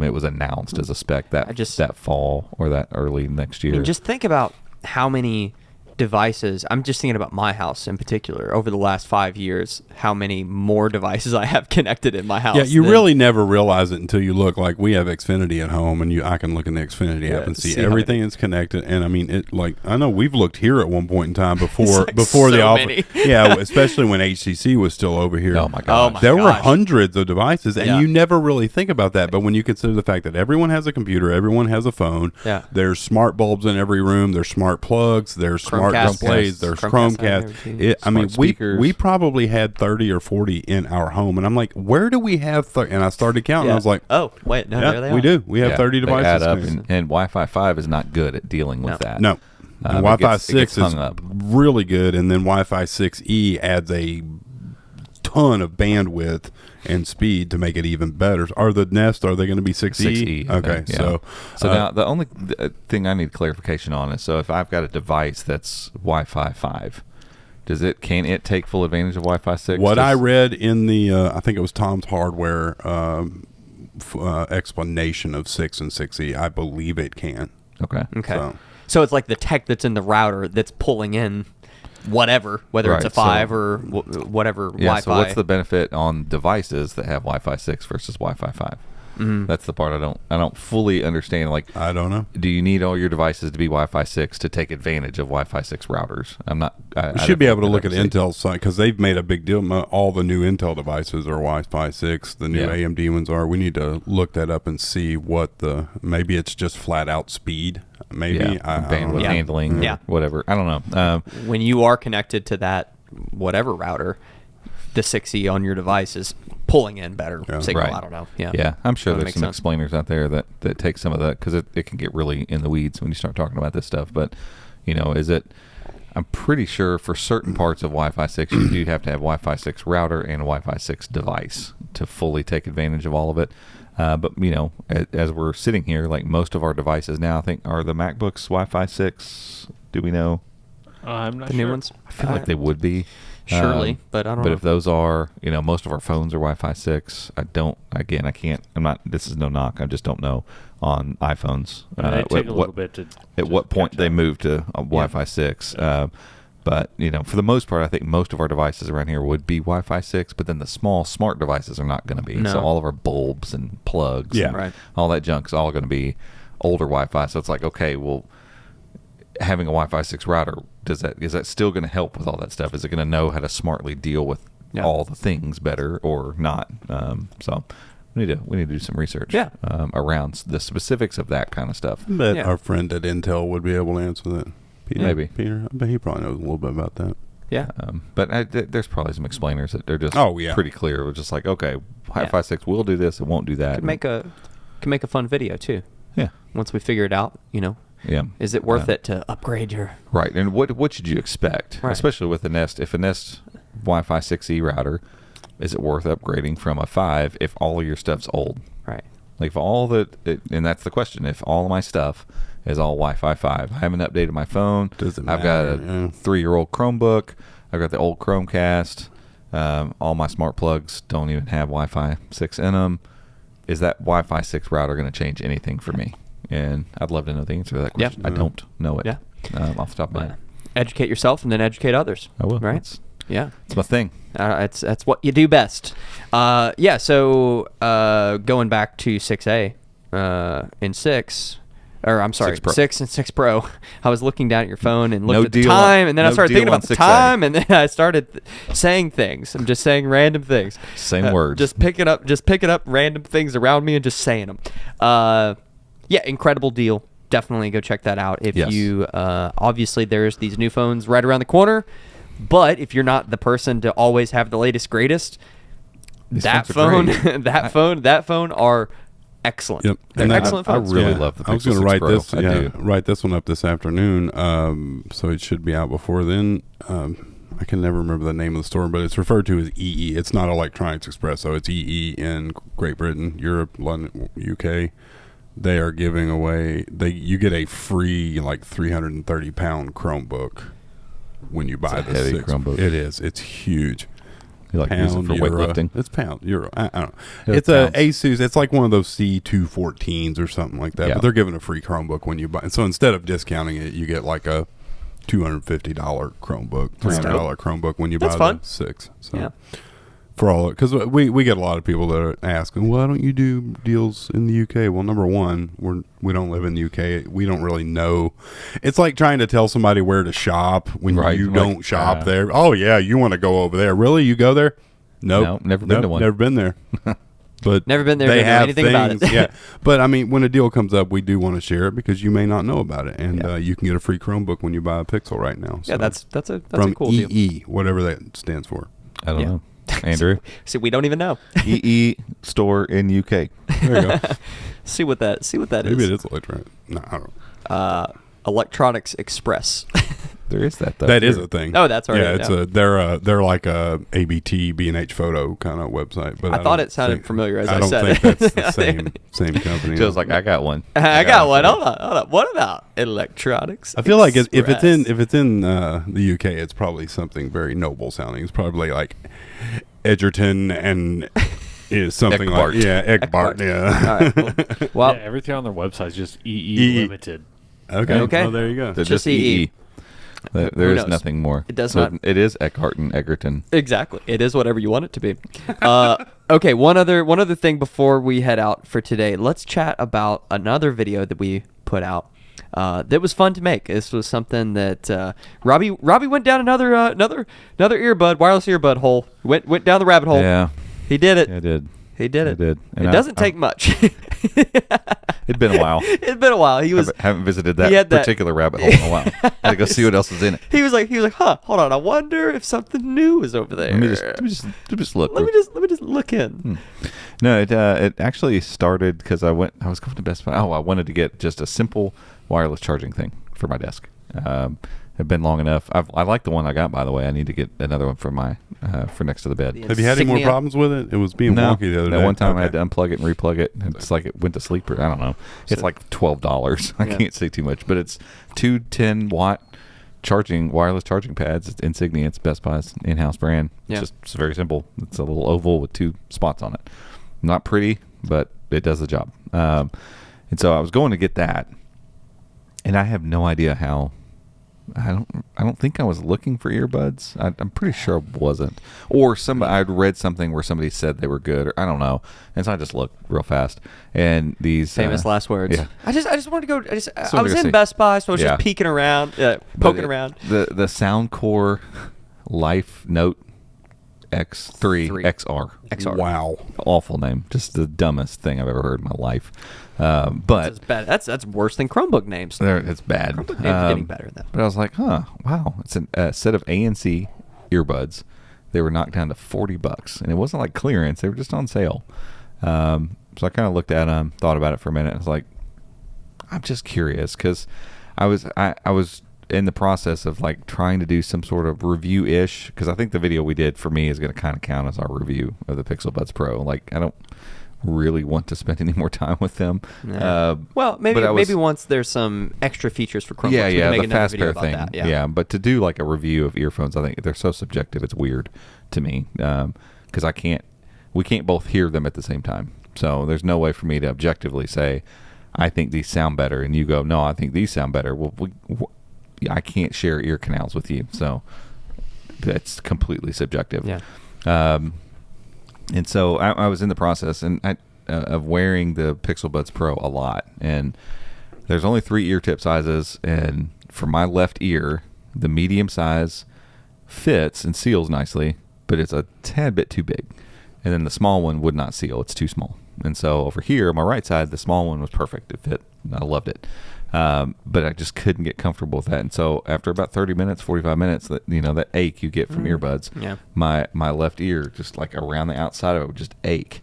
It was announced as a spec that fall or that early next year.
I mean, just think about how many devices. I'm just thinking about my house in particular. Over the last 5 years, how many more devices I have connected in my house.
Yeah, you really never realize it until you look. Like we have Xfinity at home, and I can look in the Xfinity app and see everything that's connected. And I mean, I know we've looked here at one point in time before the offer. Yeah, especially when HTC was still over here.
Oh my god,
there were hundreds of devices, and you never really think about that. But when you consider the fact that everyone has a computer, everyone has a phone.
Yeah.
There's smart bulbs in every room. There's smart plugs. There's smart displays. There's Chromecast. I mean, we probably had 30 or 40 in our home, and I'm like, where do we have 30? And I started counting. I was like,
oh wait, no, there they are.
We do. We have 30 devices.
Add up, and Wi-Fi 5 is not good at dealing with that.
No. And Wi-Fi 6 is really good, and then Wi-Fi 6E adds a ton of bandwidth and speed to make it even better. Are the Nest, are they going to be 6E? Okay,
so now the only thing I need clarification on is, so if I've got a device that's Wi-Fi 5, can it take full advantage of Wi-Fi 6?
What I read in the I think it was Tom's Hardware explanation of 6 and 6E, I believe it can.
Okay.
So it's like the tech that's in the router that's pulling in whatever, whether it's a 5 or whatever Wi-Fi.
So what's the benefit on devices that have Wi-Fi 6 versus Wi-Fi 5? That's the part I don't fully understand. Like,
I don't know.
do you need all your devices to be Wi-Fi 6 to take advantage of Wi-Fi 6 routers? I'm not. I
You should be able to look at
Intel.
Intel's site because they've made a big deal. All the new Intel devices are Wi-Fi 6. The new AMD ones are. We need to look that up and see what maybe it's just flat out speed. Maybe
bandwidth handling, or whatever. I don't know.
When you are connected to that whatever router, the 6E on your device is pulling in better signal.
Right.
I don't know.
Yeah, I'm sure
That
there's
makes
some
sense.
explainers out there that take some of that, because it can get really in the weeds when you start talking about this stuff. But, I'm pretty sure for certain parts of Wi-Fi 6, you do have to have Wi-Fi 6 router and a Wi-Fi 6 device to fully take advantage of all of it. But, as we're sitting here, like most of our devices now, I think, are the MacBooks Wi-Fi 6? Do we know?
I'm not
The
sure.
new ones?
I feel like they would be.
Surely, but I don't know.
But if those are, most of our phones are Wi-Fi 6. This is no knock. I just don't know on iPhones.
They take a little bit to.
At what point they move to Wi-Fi 6. But, for the most part, I think most of our devices around here would be Wi-Fi 6, but then the small smart devices are not going to be.
No.
So all of our bulbs and plugs and
Right.
all that junk is all going to be older Wi-Fi. So it's like, okay, well, having a Wi-Fi 6 router, is that still going to help with all that stuff? Is it going to know how to smartly deal with all the things better or not? So we need to do some research around the specifics of that kind of stuff.
I bet our friend at Intel would be able to answer that. Peter,
Maybe.
Peter, I bet he probably knows a little bit about that.
Yeah.
But there's probably some explainers that they're just pretty clear. We're just like, okay, Wi-Fi 6 will do this, it won't do that.
Could make a fun video too.
Yeah.
Once we figure it out,
Yeah.
is it worth it to upgrade your?
Right. And what should you expect?
Right.
Especially with a Nest. If a Nest Wi-Fi 6E router, is it worth upgrading from a 5 if all of your stuff's old?
Right.
Like and that's the question. If all of my stuff is all Wi-Fi 5, I haven't updated my phone.
Doesn't
I've got a
matter,
3-year-old Chromebook. I've got the old Chromecast. All my smart plugs don't even have Wi-Fi 6 in them. Is that Wi-Fi 6 router going to change anything for me? And I'd love to know the answer to that question. I don't know it.
Yeah.
Off the top of my head.
Educate yourself and then educate others.
I will.
Right.
It's my thing.
That's what you do best. So going back to 6A and 6. Or I'm sorry,
6 Pro.
6 and 6 Pro. I was looking down at your phone and looked
No
at the
deal on-
time, and then I
no
started
deal
thinking about
on
the
6A.
time, and then I started saying things. I'm just saying random things.
Same words.
Just picking up random things around me and just saying them. Incredible deal. Definitely go check that out. If you obviously there's these new phones right around the corner, but if you're not the person to always have the latest greatest, that
phones are
phone,
great.
that phone are excellent.
Yep.
They're
And
excellent
I
phones.
really love the
I was
Pixel
going to
6 Pro.
write
I do.
write this one up this afternoon. So it should be out before then. I can never remember the name of the store, but it's referred to as EE. It's not Electronics Express, so it's EE in Great Britain, Europe, London, UK. They are giving away. You get a free 330-pound Chromebook when you buy the
heavy
6.
Chromebook.
It is. It's huge.
You like to use it for
euro.
weightlifting?
It's pound, euro. I don't know.
Yeah,
It's a
pounds.
Asus. It's like one of those C214s or something like that.
Yeah.
But they're giving a free Chromebook when you buy. So instead of discounting it, you get like a $250 Chromebook, $300 Chromebook when you
That's
buy
fun.
the 6. So
Yeah.
for all, because we get a lot of people that are asking, why don't you do deals in the UK? Well, number one, we don't live in the UK. We don't really know. It's like trying to tell somebody where to shop when you don't shop there. Oh yeah, you want to go over there? Really? You go there? Nope.
Never been to one.
Never been there. But
Never been there,
They
don't know
have
anything about it.
Yeah, but I mean, when a deal comes up, we do want to share it because you may not know about it, and you can get a free Chromebook when you buy a Pixel right now. So
Yeah, that's a
from
cool deal.
EE, whatever that stands for.
I don't know. Andrew?
See, we don't even know.
EE store in UK.
There you go.
see what that is.
Maybe it is electronic. No, I don't know.
Electronics Express.
There is that, though.
That is a thing.
Oh, that's right.
Yeah, it's they're like a ABT B&H photo kind of website. But
I thought
don't
it sounded
think-
familiar as
I
I
don't
said
think
it.
that's the same company.
Joe's like, I got one.
I got one. Hold on. What about Electronics?
I feel like if it's
Express?
in the UK, it's probably something very noble sounding. It's probably like Edgerton and is something
Egbart.
like Egbart. Yeah.
All right. Cool. Well,
Yeah, everything on their website is just EE Limited.
Okay.
Okay.
Well, there you go.
They're
Just
just EE. There
Who
is
knows?
nothing more.
It does
So
not-
It is Eckhart and Egerton.
exactly. It is whatever you want it to be. Okay, one other thing before we head out for today. Let's chat about another video that we put out. That was fun to make. This was something that Robbie went down another wireless earbud hole. Went down the rabbit hole.
Yeah,
he did it.
I did.
He did it.
I did.
And it doesn't take much.
It'd been a while.
It'd been a while. He was
haven't visited that particular rabbit hole in a while. I had to go see what else was in it.
He was like, huh? Hold on. I wonder if something new is over there.
Let me just look.
Let me just look in.
No, it actually started because I was going to Best Buy. I wanted to get just a simple wireless charging thing for my desk. It's been long enough. I like the one I got, by the way. I need to get another one for my for next to the bed.
Have you had any more problems with it? It was being wonky the other day.
That one time I had to unplug it and replug it. It's like it went to sleep, or I don't know. It's like $12. I can't say too much, but it's 2 10-watt wireless charging pads. It's Insignia. It's Best Buy's in-house brand. It's very simple. It's a little oval with 2 spots on it. Not pretty, but it does the job. And so I was going to get that, and I have no idea how. I don't think I was looking for earbuds. I'm pretty sure I wasn't. Or I'd read something where somebody said they were good, or I don't know. And so I just looked real fast. And these
famous last words.
Yeah.
I just wanted to go. I was in Best Buy, so I was just peeking around, poking around.
The Soundcore Life Note X3 XR.
Wow.
Awful name. Just the dumbest thing I've ever heard in my life. But
that's bad. That's worse than Chromebook names.
It's bad.
Chromebook names are getting better than that.
But I was like, wow. It's a set of ANC earbuds. They were knocked down to $40, and it wasn't like clearance. They were just on sale. So I kind of looked at them, thought about it for a minute. I was like, I'm just curious because I was in the process of like trying to do some sort of review-ish, because I think the video we did for me is going to kind of count as our review of the Pixel Buds Pro. Like, I don't really want to spend any more time with them.
Yeah. Well, maybe once there's some extra features for Chromebooks, we can make
the fast pair thing.
That.
Yeah, but to do like a review of earphones, I think they're so subjective. It's weird to me because we can't both hear them at the same time. So there's no way for me to objectively say, I think these sound better, and you go, no, I think these sound better. Well, I can't share ear canals with you, so that's completely subjective.
Yeah.
And so I was in the process of wearing the Pixel Buds Pro a lot, and there's only 3 ear tip sizes, and for my left ear, the medium size fits and seals nicely, but it's a tad bit too big, and then the small one would not seal. It's too small. And so over here, on my right side, the small one was perfect. It fit. I loved it. But I just couldn't get comfortable with that. And so after about 30 minutes, 45 minutes, that ache you get from earbuds, my left ear, just like around the outside of it, would just ache.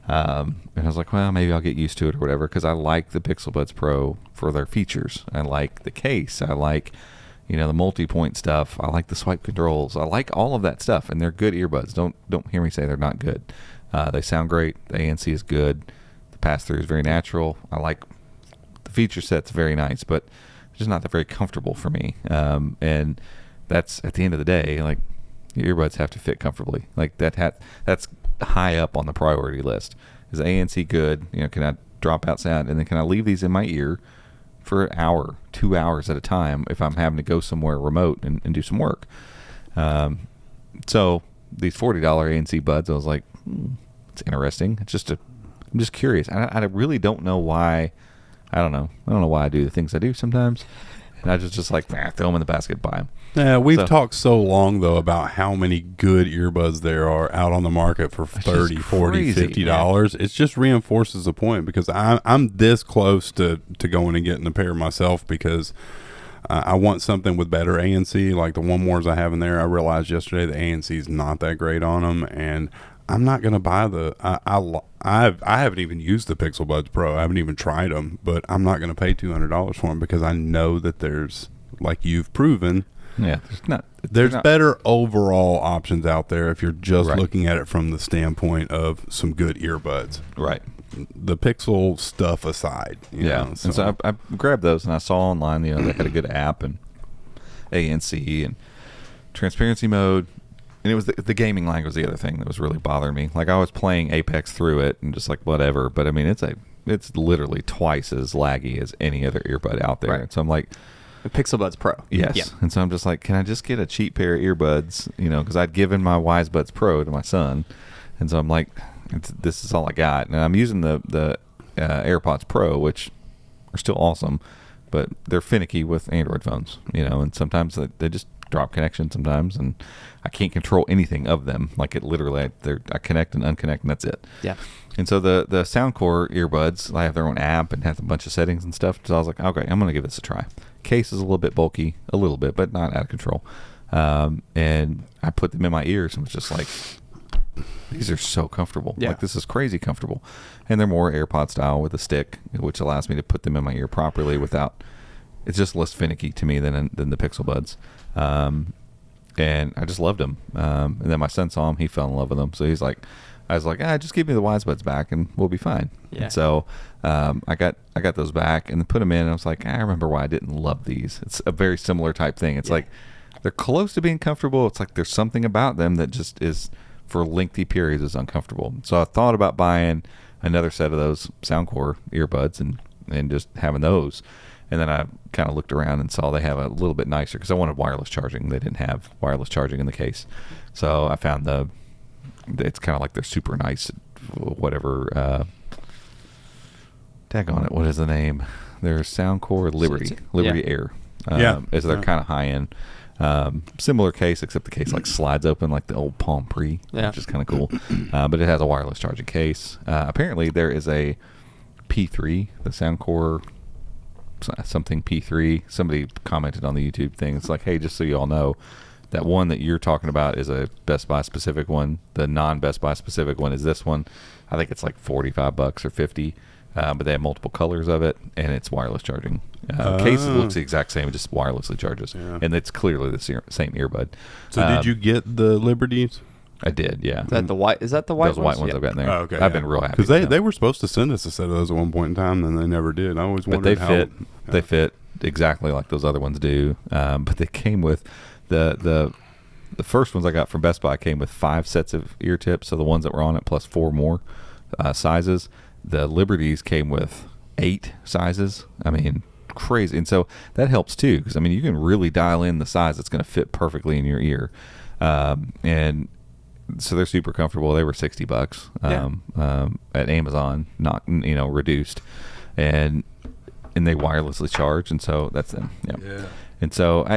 And I was like, well, maybe I'll get used to it or whatever, because I like the Pixel Buds Pro for their features. I like the case. I like, the multi-point stuff. I like the swipe controls. I like all of that stuff, and they're good earbuds. Don't hear me say they're not good. They sound great. The ANC is good. The pass-through is very natural. I like the feature set's very nice, but it's just not that very comfortable for me. And that's, at the end of the day, like, your earbuds have to fit comfortably. Like, that's high up on the priority list. Is the ANC good? Can I drop out sound? And then can I leave these in my ear for an hour, 2 hours at a time if I'm having to go somewhere remote and do some work? So these $40 ANC buds, I was like, it's interesting. I'm just curious. I really don't know why. I don't know why I do the things I do sometimes. And I just like, throw them in the basket, buy them.
Yeah, we've talked so long, though, about how many good earbuds there are out on the market for $30, $40, $50. It just reinforces the point, because I'm this close to going and getting a pair myself, because I want something with better ANC. Like the one mores I have in there, I realized yesterday the ANC is not that great on them, and I'm not going to buy I haven't even used the Pixel Buds Pro. I haven't even tried them, but I'm not going to pay $200 for them, because I know that there's, like you've proven, there's better overall options out there if you're just looking at it from the standpoint of some good earbuds.
Right.
The Pixel stuff aside.
And so I grabbed those, and I saw online, they had a good app and ANC and transparency mode. And it was the gaming lag was the other thing that was really bothering me. Like, I was playing Apex through it and just like whatever, but I mean it's literally twice as laggy as any other earbud out there. Right. So I'm like,
the Pixel Buds Pro.
Yes. Yeah. And so I'm just like, can I just get a cheap pair of earbuds? Because I'd given my Wise Buds Pro to my son, and so I'm like, this is all I got. And I'm using the AirPods Pro, which are still awesome, but they're finicky with Android phones, and sometimes they just drop connection sometimes, and I can't control anything of them. Like it literally, I connect and unconnect, and that's it.
Yeah.
And so the Soundcore earbuds, I have their own app and have a bunch of settings and stuff. So I was like, okay, I'm going to give this a try. Case is a little bit bulky, a little bit, but not out of control. And I put them in my ears and was just like, these are so comfortable.
Yeah.
Like this is crazy comfortable. And they're more AirPod style with a stick, which allows me to put them in my ear properly without, it's just less finicky to me than the Pixel Buds. And I just loved them. And then my son saw them, he fell in love with them. So I was like, just give me the Wise Buds back and we'll be fine.
Yeah.
And so I got those back and put them in, and I was like, I remember why I didn't love these. It's a very similar type thing. It's like they're close to being comfortable. It's like there's something about them that just is, for lengthy periods, is uncomfortable. So I thought about buying another set of those Soundcore earbuds and just having those. And then I kind of looked around and saw they have a little bit nicer, because I wanted wireless charging. They didn't have wireless charging in the case. So I found it's kind of like they're super nice, whatever, tag on it. What is the name? They're Soundcore Liberty Air. Is they're kind of high end. Similar case, except the case like slides open like the old Palm Pre, which is kind of cool. But it has a wireless charging case. Apparently there is a P3, the Soundcore something P3. Somebody commented on the YouTube thing. It's like, hey, just so you all know, that one that you're talking about is a Best Buy specific one. The non-Best Buy specific one is this one. I think it's like $45 or $50. But they have multiple colors of it, and it's wireless charging. Case looks the exact same, it just wirelessly charges. Yeah. And it's clearly the same earbud.
So did you get the Liberties?
I did, yeah.
Is that the white? Is that the white?
Those white ones I've got in there.
Oh, okay,
I've been real happy.
Because they were supposed to send us a set of those at one point in time, and they never did. I always wondered how.
They fit exactly like those other ones do. But they came with the first ones I got from Best Buy came with 5 sets of ear tips, so the ones that were on it plus 4 more sizes. The Liberties came with 8 sizes. I mean, crazy. And so that helps too, because I mean, you can really dial in the size that's going to fit perfectly in your ear. And so they're super comfortable. They were $60 at Amazon, not reduced, and they wirelessly charge, and so that's them. Yeah. And so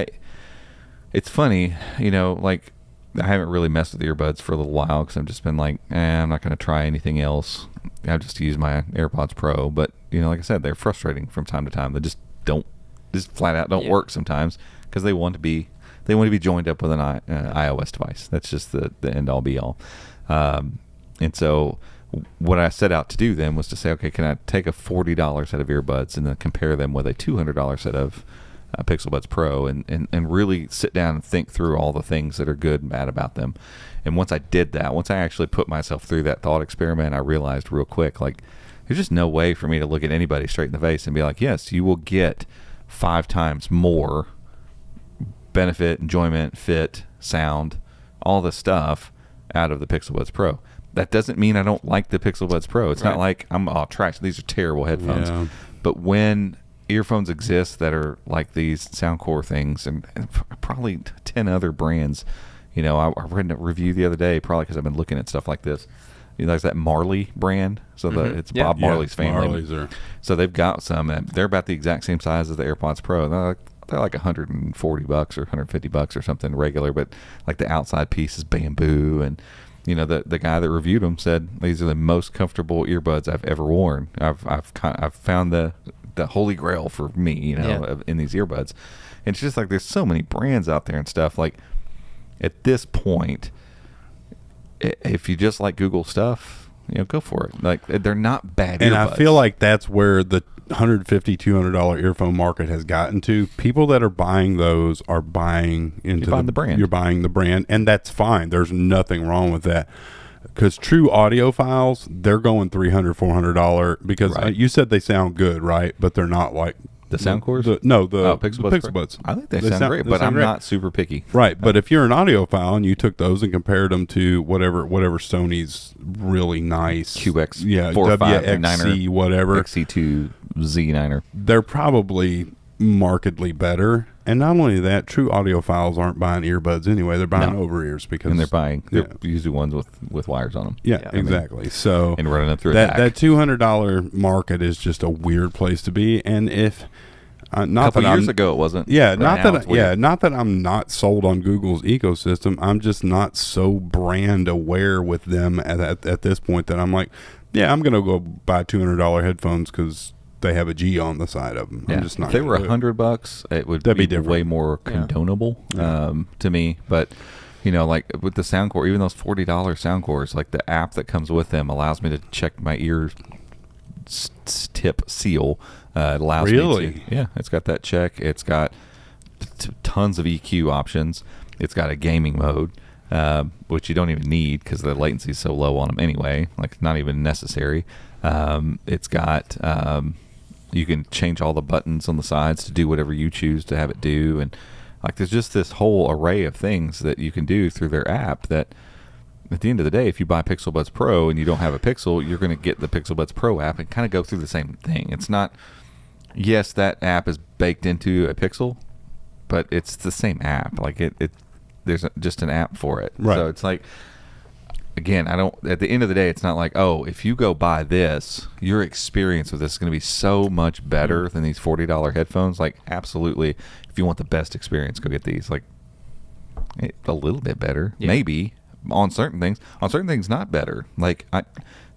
it's funny, like I haven't really messed with earbuds for a little while because I've just been like, I'm not going to try anything else. I just use my AirPods Pro, but like I said, they're frustrating from time to time. They just flat out don't work sometimes because they want to be joined up with an iOS device. That's just the end all be all. And so what I set out to do then was to say, okay, can I take a $40 set of earbuds and then compare them with a $200 set of Pixel Buds Pro and really sit down and think through all the things that are good and bad about them. And once I did that, once I actually put myself through that thought experiment, I realized real quick, like, there's just no way for me to look at anybody straight in the face and be like, yes, you will get 5 times more benefit, enjoyment, fit, sound, all this stuff out of the Pixel Buds Pro. That doesn't mean I don't like the Pixel Buds Pro. It's not like I'm trash. These are terrible headphones. Yeah. But when earphones exist that are like these Soundcore things, and probably 10 other brands, I read a review the other day, probably because I've been looking at stuff like this. There's that Marley brand, so it's Bob Marley's family. So they've got some, and they're about the exact same size as the AirPods Pro. They're like $140 or $150 or something regular, but like the outside piece is bamboo, and the guy that reviewed them said these are the most comfortable earbuds I've ever worn. I've found the holy grail for me, in these earbuds. And it's just like there's so many brands out there and stuff. Like at this point, if you just like Google stuff, go for it. Like they're not bad
and
earbuds.
I feel like that's where the $150, $200 earphone market has gotten to. People that are buying those are buying into the brand. You're buying the brand, and that's fine. There's nothing wrong with that. Because true audiophiles, they're going $300, $400 because you said they sound good, right? But they're not like
the Soundcores.
The Pixel Buds.
I think they sound great, but I'm not super picky.
Right, but if you're an audiophile and you took those and compared them to whatever Sony's really nice
QX,
WXC, whatever
XC2 Z9er,
they're probably markedly better. And not only that, true audiophiles aren't buying earbuds anyway. They're buying over ears because
they're usually ones with wires on them.
Yeah, exactly. So
and running it through
that $200 market is just a weird place to be. And if
a couple years ago it wasn't.
Yeah, not that I'm not sold on Google's ecosystem. I'm just not so brand aware with them at this point that I'm like, yeah, I'm gonna go buy $200 headphones because they have a G on the side of them.
Yeah.
I'm just not.
If they were $100, it would be way more condonable to me. But like with the Soundcore, even those $40 Soundcores, like the app that comes with them allows me to check my ear tip seal. It allows me to. Yeah, it's got that check. It's got tons of EQ options. It's got a gaming mode, which you don't even need because the latency is so low on them anyway. Like not even necessary. It's got. You can change all the buttons on the sides to do whatever you choose to have it do, and like there's just this whole array of things that you can do through their app that at the end of the day, if you buy Pixel Buds Pro and you don't have a Pixel, you're going to get the Pixel Buds Pro app and kind of go through the same thing. It's not, yes, that app is baked into a Pixel, but it's the same app. Like there's just an app for it.
Right.
So it's like, again, at the end of the day, it's not like, oh, if you go buy this, your experience with this is going to be so much better than these $40 headphones. Like, absolutely, if you want the best experience, go get these. Like, a little bit better, maybe, on certain things. On certain things, not better. Like,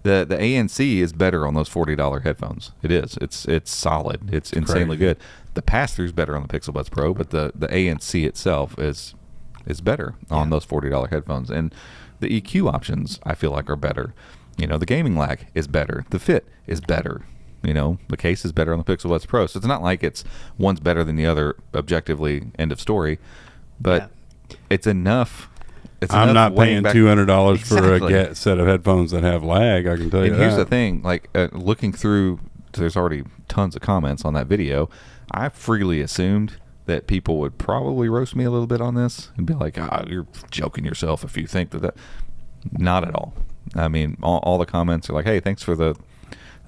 the ANC is better on those $40 headphones. It is. It's solid. It's insanely good. The pass-through is better on the Pixel Buds Pro, but the ANC itself is better on those $40 headphones. And the EQ options, I feel like, are better. The gaming lag is better. The fit is better. The case is better on the Pixel Buds Pro. So it's not like one's better than the other objectively, end of story. But it's enough.
I'm not paying $200 for a set of headphones that have lag, I can tell you that.
And here's the thing. Like, looking through, there's already tons of comments on that video. I freely assumed that people would probably roast me a little bit on this and be like, you're joking yourself if you think that. Not at all. I mean, all the comments are like, hey, thanks for the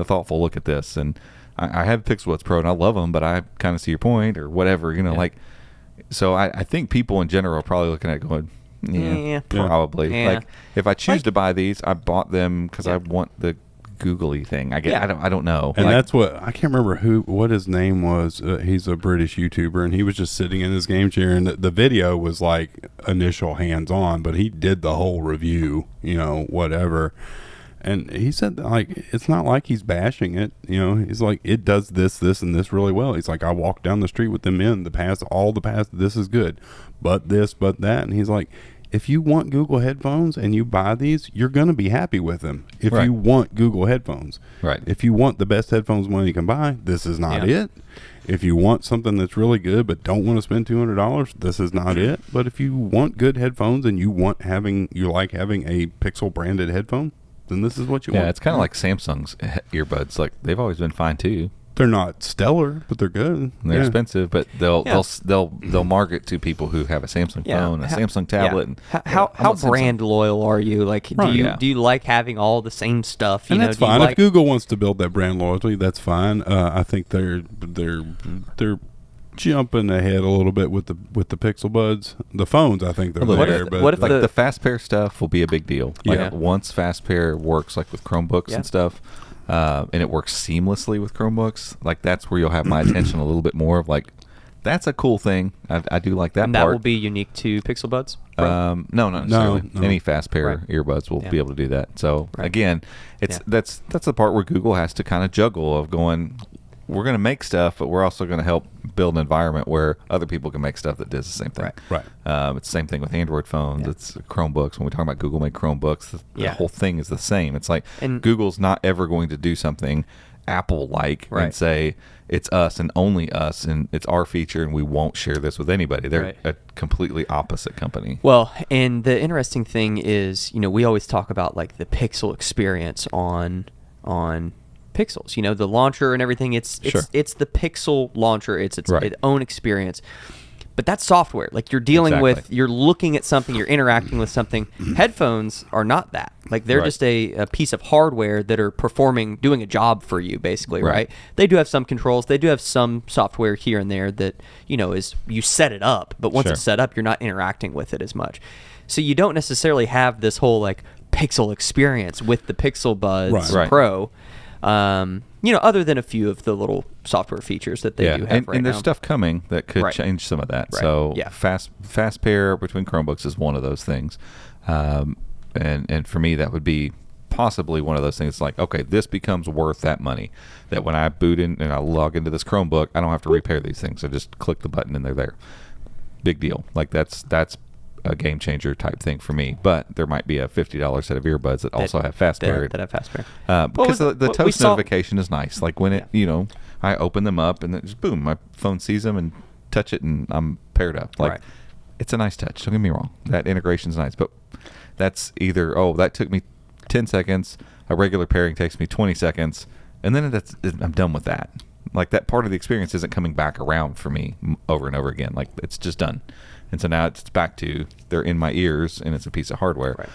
thoughtful look at this. And I have Pixel Buds Pro and I love them, but I kind of see your point or whatever, like. So I think people in general are probably looking at it going, probably.
Yeah.
Like, if I choose to buy these, I bought them because I want the googly thing. I don't know.
And that's what I can't remember what his name was. He's a British YouTuber, and he was just sitting in his game chair, and the video was like initial hands on, but he did the whole review, whatever. And he said, like, it's not like he's bashing it. He's like, it does this, and this really well. He's like, I walked down the street with them in all the past, this is good, but this, but that. And he's like, if you want Google headphones and you buy these, you're going to be happy with them. If you want Google headphones.
Right.
If you want the best headphones money you can buy, this is not it. If you want something that's really good but don't want to spend $200, this is not it. But if you want good headphones and you like having a Pixel branded headphone, then this is what you want.
Yeah, it's kind of like Samsung's earbuds. Like, they've always been fine too.
They're not stellar, but they're good.
They're expensive, but they'll market to people who have a Samsung phone, a Samsung tablet. And
how brand loyal are you? Like, do you like having all the same stuff?
And that's fine. If Google wants to build that brand loyalty, that's fine. I think they're jumping ahead a little bit with the Pixel Buds. The phones, I think they're there.
What if
the fast pair stuff will be a big deal? Like, once fast pair works, like with Chromebooks and stuff. And it works seamlessly with Chromebooks. Like, that's where you'll have my attention a little bit more of like, that's a cool thing. I do like that
and
part.
That will be unique to Pixel Buds?
No, not necessarily.
No.
Any fast pair earbuds will be able to do that. So again, that's the part where Google has to kind of juggle of going, we're going to make stuff, but we're also going to help build an environment where other people can make stuff that does the same thing.
Right.
It's the same thing with Android phones. It's Chromebooks. When we talk about Google made Chromebooks, the whole thing is the same. It's like Google's not ever going to do something Apple-like and say it's us and only us and it's our feature and we won't share this with anybody. They're a completely opposite company.
Well, and the interesting thing is, we always talk about like the Pixel experience on Pixels, the launcher and everything. It's the Pixel launcher. It's its own experience. But that's software. Like you're dealing
Exactly.
with, you're looking at something, you're interacting with something. Headphones are not that. Like they're
Right.
just a piece of hardware that are doing a job for you, basically,
Right.
right? They do have some controls. They do have some software here and there that, is you set it up, but once
Sure.
it's set up, you're not interacting with it as much. So you don't necessarily have this whole like Pixel experience with the Pixel Buds
Right.
Pro. Other than a few of the little software features that they do have
and,
right
and there's
now.
stuff coming that could
Right.
change some of that.
Right.
So
Yeah.
fast pair between Chromebooks is one of those things, and for me that would be possibly one of those things. Like, okay, this becomes worth that money. That when I boot in and I log into this Chromebook, I don't have to repair these things. I just click the button and they're there. Big deal. Like that's a game changer type thing for me. But there might be a $50 set of earbuds that also have fast pair.
that have fast pair.
Because the
what we
toast
saw-
notification is nice. Like when it, I open them up and then just boom, my phone sees them and touch it and I'm paired up. Like
Right.
it's a nice touch. Don't get me wrong. That integration's nice, but that's either that took me 10 seconds. A regular pairing takes me 20 seconds, and then I'm done with that. Like that part of the experience isn't coming back around for me over and over again. Like it's just done. And so now it's back to they're in my ears and it's a piece of hardware.
Right.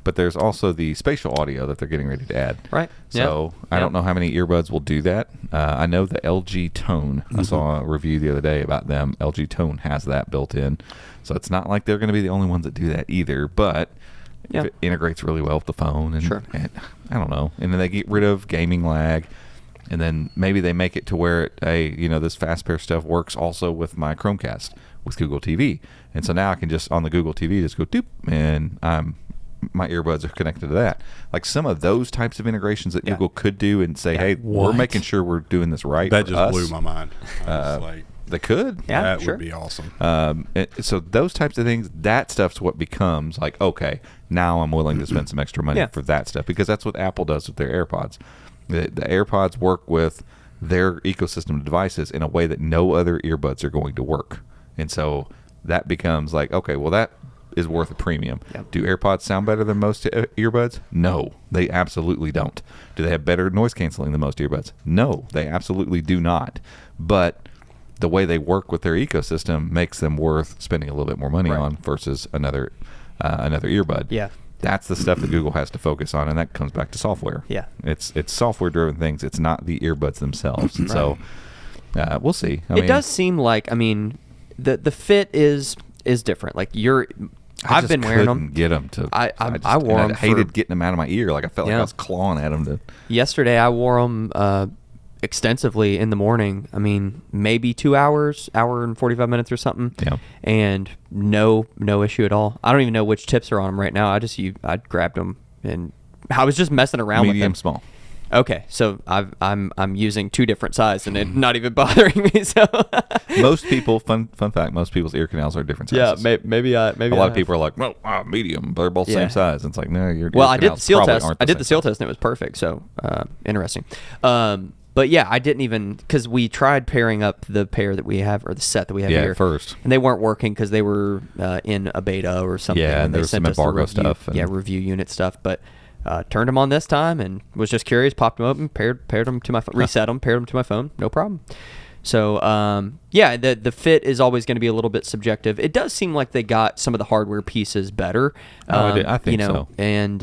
But there's also the spatial audio that they're getting ready to add.
Right.
So I don't know how many earbuds will do that. I know the LG Tone. I saw a review the other day about them. LG Tone has that built in. So it's not like they're going to be the only ones that do that either. But
Yeah.
if it integrates really well with the phone, and,
Sure.
and I don't know. And then they get rid of gaming lag. And then maybe they make it to where this fast pair stuff works also with my Chromecast with Google TV. And so now I can just on the Google TV just go doop, and my earbuds are connected to that. Like some of those types of integrations that
Yeah.
Google could do and say,
Yeah.
hey, we're
What?
making sure we're doing this right.
That
for
just
us.
blew my mind. I was like,
They could.
Yeah,
that
sure.
would be awesome.
So those types of things, that stuff's what becomes like, okay, now I'm willing to spend some extra money
Yeah.
for that stuff, because that's what Apple does with their AirPods. The AirPods work with their ecosystem of devices in a way that no other earbuds are going to work. And so that becomes like, okay, well, that is worth a premium.
Yeah.
Do AirPods sound better than most earbuds? No, they absolutely don't. Do they have better noise canceling than most earbuds? No, they absolutely do not. But the way they work with their ecosystem makes them worth spending a little bit more money
Right.
on versus another earbud.
Yeah.
That's the stuff that Google has to focus on, and that comes back to software.
Yeah.
It's software driven things. It's not the earbuds themselves. And so we'll see. I
It
mean,
does seem like, the fit is different. Like I've been wearing them.
Get them to.
I wore
and
'em
I hated
for-
getting them out of my ear. Like I felt like
Yeah.
I was clawing at them.
Yesterday, I wore them extensively in the morning. Maybe 2 hours, hour and 45 minutes or something.
Yeah.
And no issue at all. I don't even know which tips are on them right now. I grabbed them and I was just messing around with
Medium,
them.
small.
Okay, so I'm using two different sizes and it not even bothering me. So
Most people, fun fact, most people's ear canals are different sizes.
maybe a
A lot of people are like, well, medium. They're both
Yeah.
same size. And it's like, no, your
Well,
ear
I did the
canals
seal
probably
test.
aren't
I did the
same
seal
size.
test and it was perfect. So interesting. But yeah, I didn't even because we tried pairing up the pair that we have or the set that we have
Yeah,
here
at first.
and they weren't working because they were in a beta or something.
Yeah,
and
there
they
was some
sent us the
embargo
review,
stuff and-
review unit stuff. But turned them on this time and was just curious. Popped them open, paired them to my phone, reset them, paired them to my phone, no problem. So the fit is always going to be a little bit subjective. It does seem like they got some of the hardware pieces better.
I think so.
And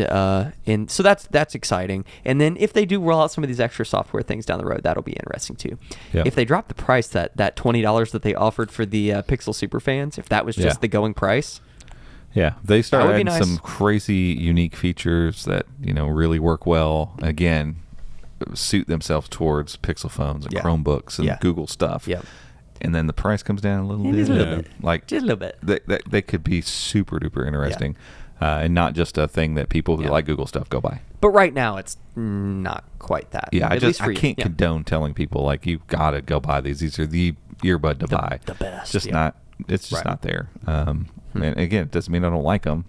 so that's exciting. And then if they do roll out some of these extra software things down the road, that'll be interesting too.
Yeah.
If they drop the price that $20 that they offered for the Pixel Superfans, if that was just
Yeah.
the going price.
Yeah, they start
would be
adding
nice.
some crazy, unique features that really work well. Again, suit themselves towards Pixel phones and
Yeah.
Chromebooks and
Yeah.
Google stuff.
Yep.
And then the price comes down a little bit.
Just a little bit.
Like
Just a little bit.
they could be super duper interesting, and not just a thing that people who
Yeah.
like Google stuff go by.
But right now it's not quite that.
Yeah,
At least for
I
you.
can't
Yeah.
condone telling people like you gotta go buy these. These are the earbud to buy.
the best,
Just
yeah.
not. It's just
Right.
not there. And again, it doesn't mean I don't like them.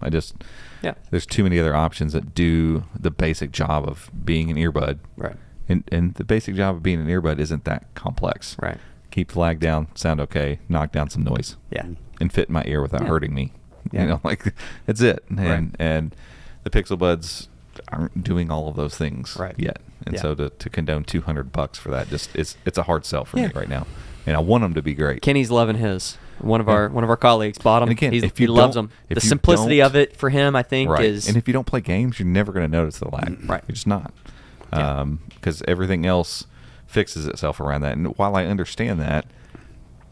Yeah.
There's too many other options that do the basic job of being an earbud.
Right.
And the basic job of being an earbud isn't that complex.
Right.
Keep the lag down, sound okay, knock down some noise.
Yeah.
And fit in my ear without
Yeah.
hurting me.
Yeah.
That's it. And
Right.
and the Pixel Buds aren't doing all of those things
Right.
yet. And
Yeah.
so to condone $200 for that, just it's a hard sell for
Yeah.
me right now. And I want them to be great.
Kenny's loving his. One of our colleagues bought them.
And again, if
he
you
loves
don't-
them.
if
The
you
simplicity
don't-
of it for him, I think,
Right.
is
And if you don't play games, you're never going to notice the lag.
Right.
You're just not.
Yeah.
Because everything else fixes itself around that. And while I understand that,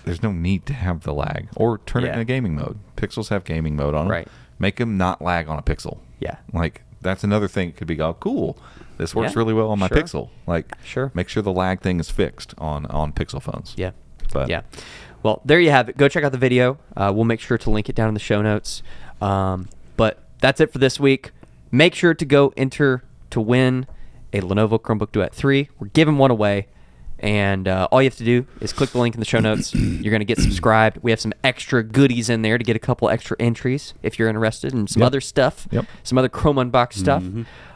there's no need to have the lag. Or turn it
Yeah.
into gaming mode. Pixels have gaming mode on them.
Right.
Make them not lag on a Pixel.
Yeah.
Like, that's another thing. It could be, oh, cool. This works
Yeah.
really well on my
Sure.
Pixel. Like,
Sure.
make sure the lag thing is fixed on Pixel phones.
Yeah.
But
Yeah. Well, there you have it. Go check out the video. We'll make sure to link it down in the show notes. But that's it for this week. Make sure to go enter to win a Lenovo Chromebook Duet 3. We're giving one away. And all you have to do is click the link in the show notes. You're going to get subscribed. We have some extra goodies in there to get a couple extra entries if you're interested, and some
Yep.
other stuff,
Yep.
some other Chrome Unbox stuff.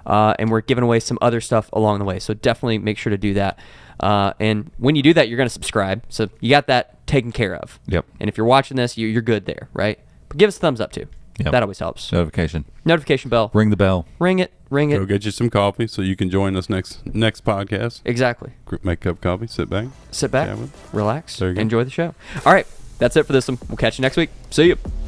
And we're giving away some other stuff along the way. So definitely make sure to do that. And when you do that, you're going to subscribe. So you got that taken care of.
Yep.
And if you're watching this, you're good there, right? But give us a thumbs up too.
Yep.
That always helps.
Notification.
Notification bell.
Ring the bell.
Ring it. Ring
Go
it.
get you some coffee so you can join us next podcast.
Exactly.
Make a cup of coffee, sit back.
Sit back,
Chat with.
relax,
There you go.
enjoy the show. All right. That's it for this one. We'll catch you next week. See you.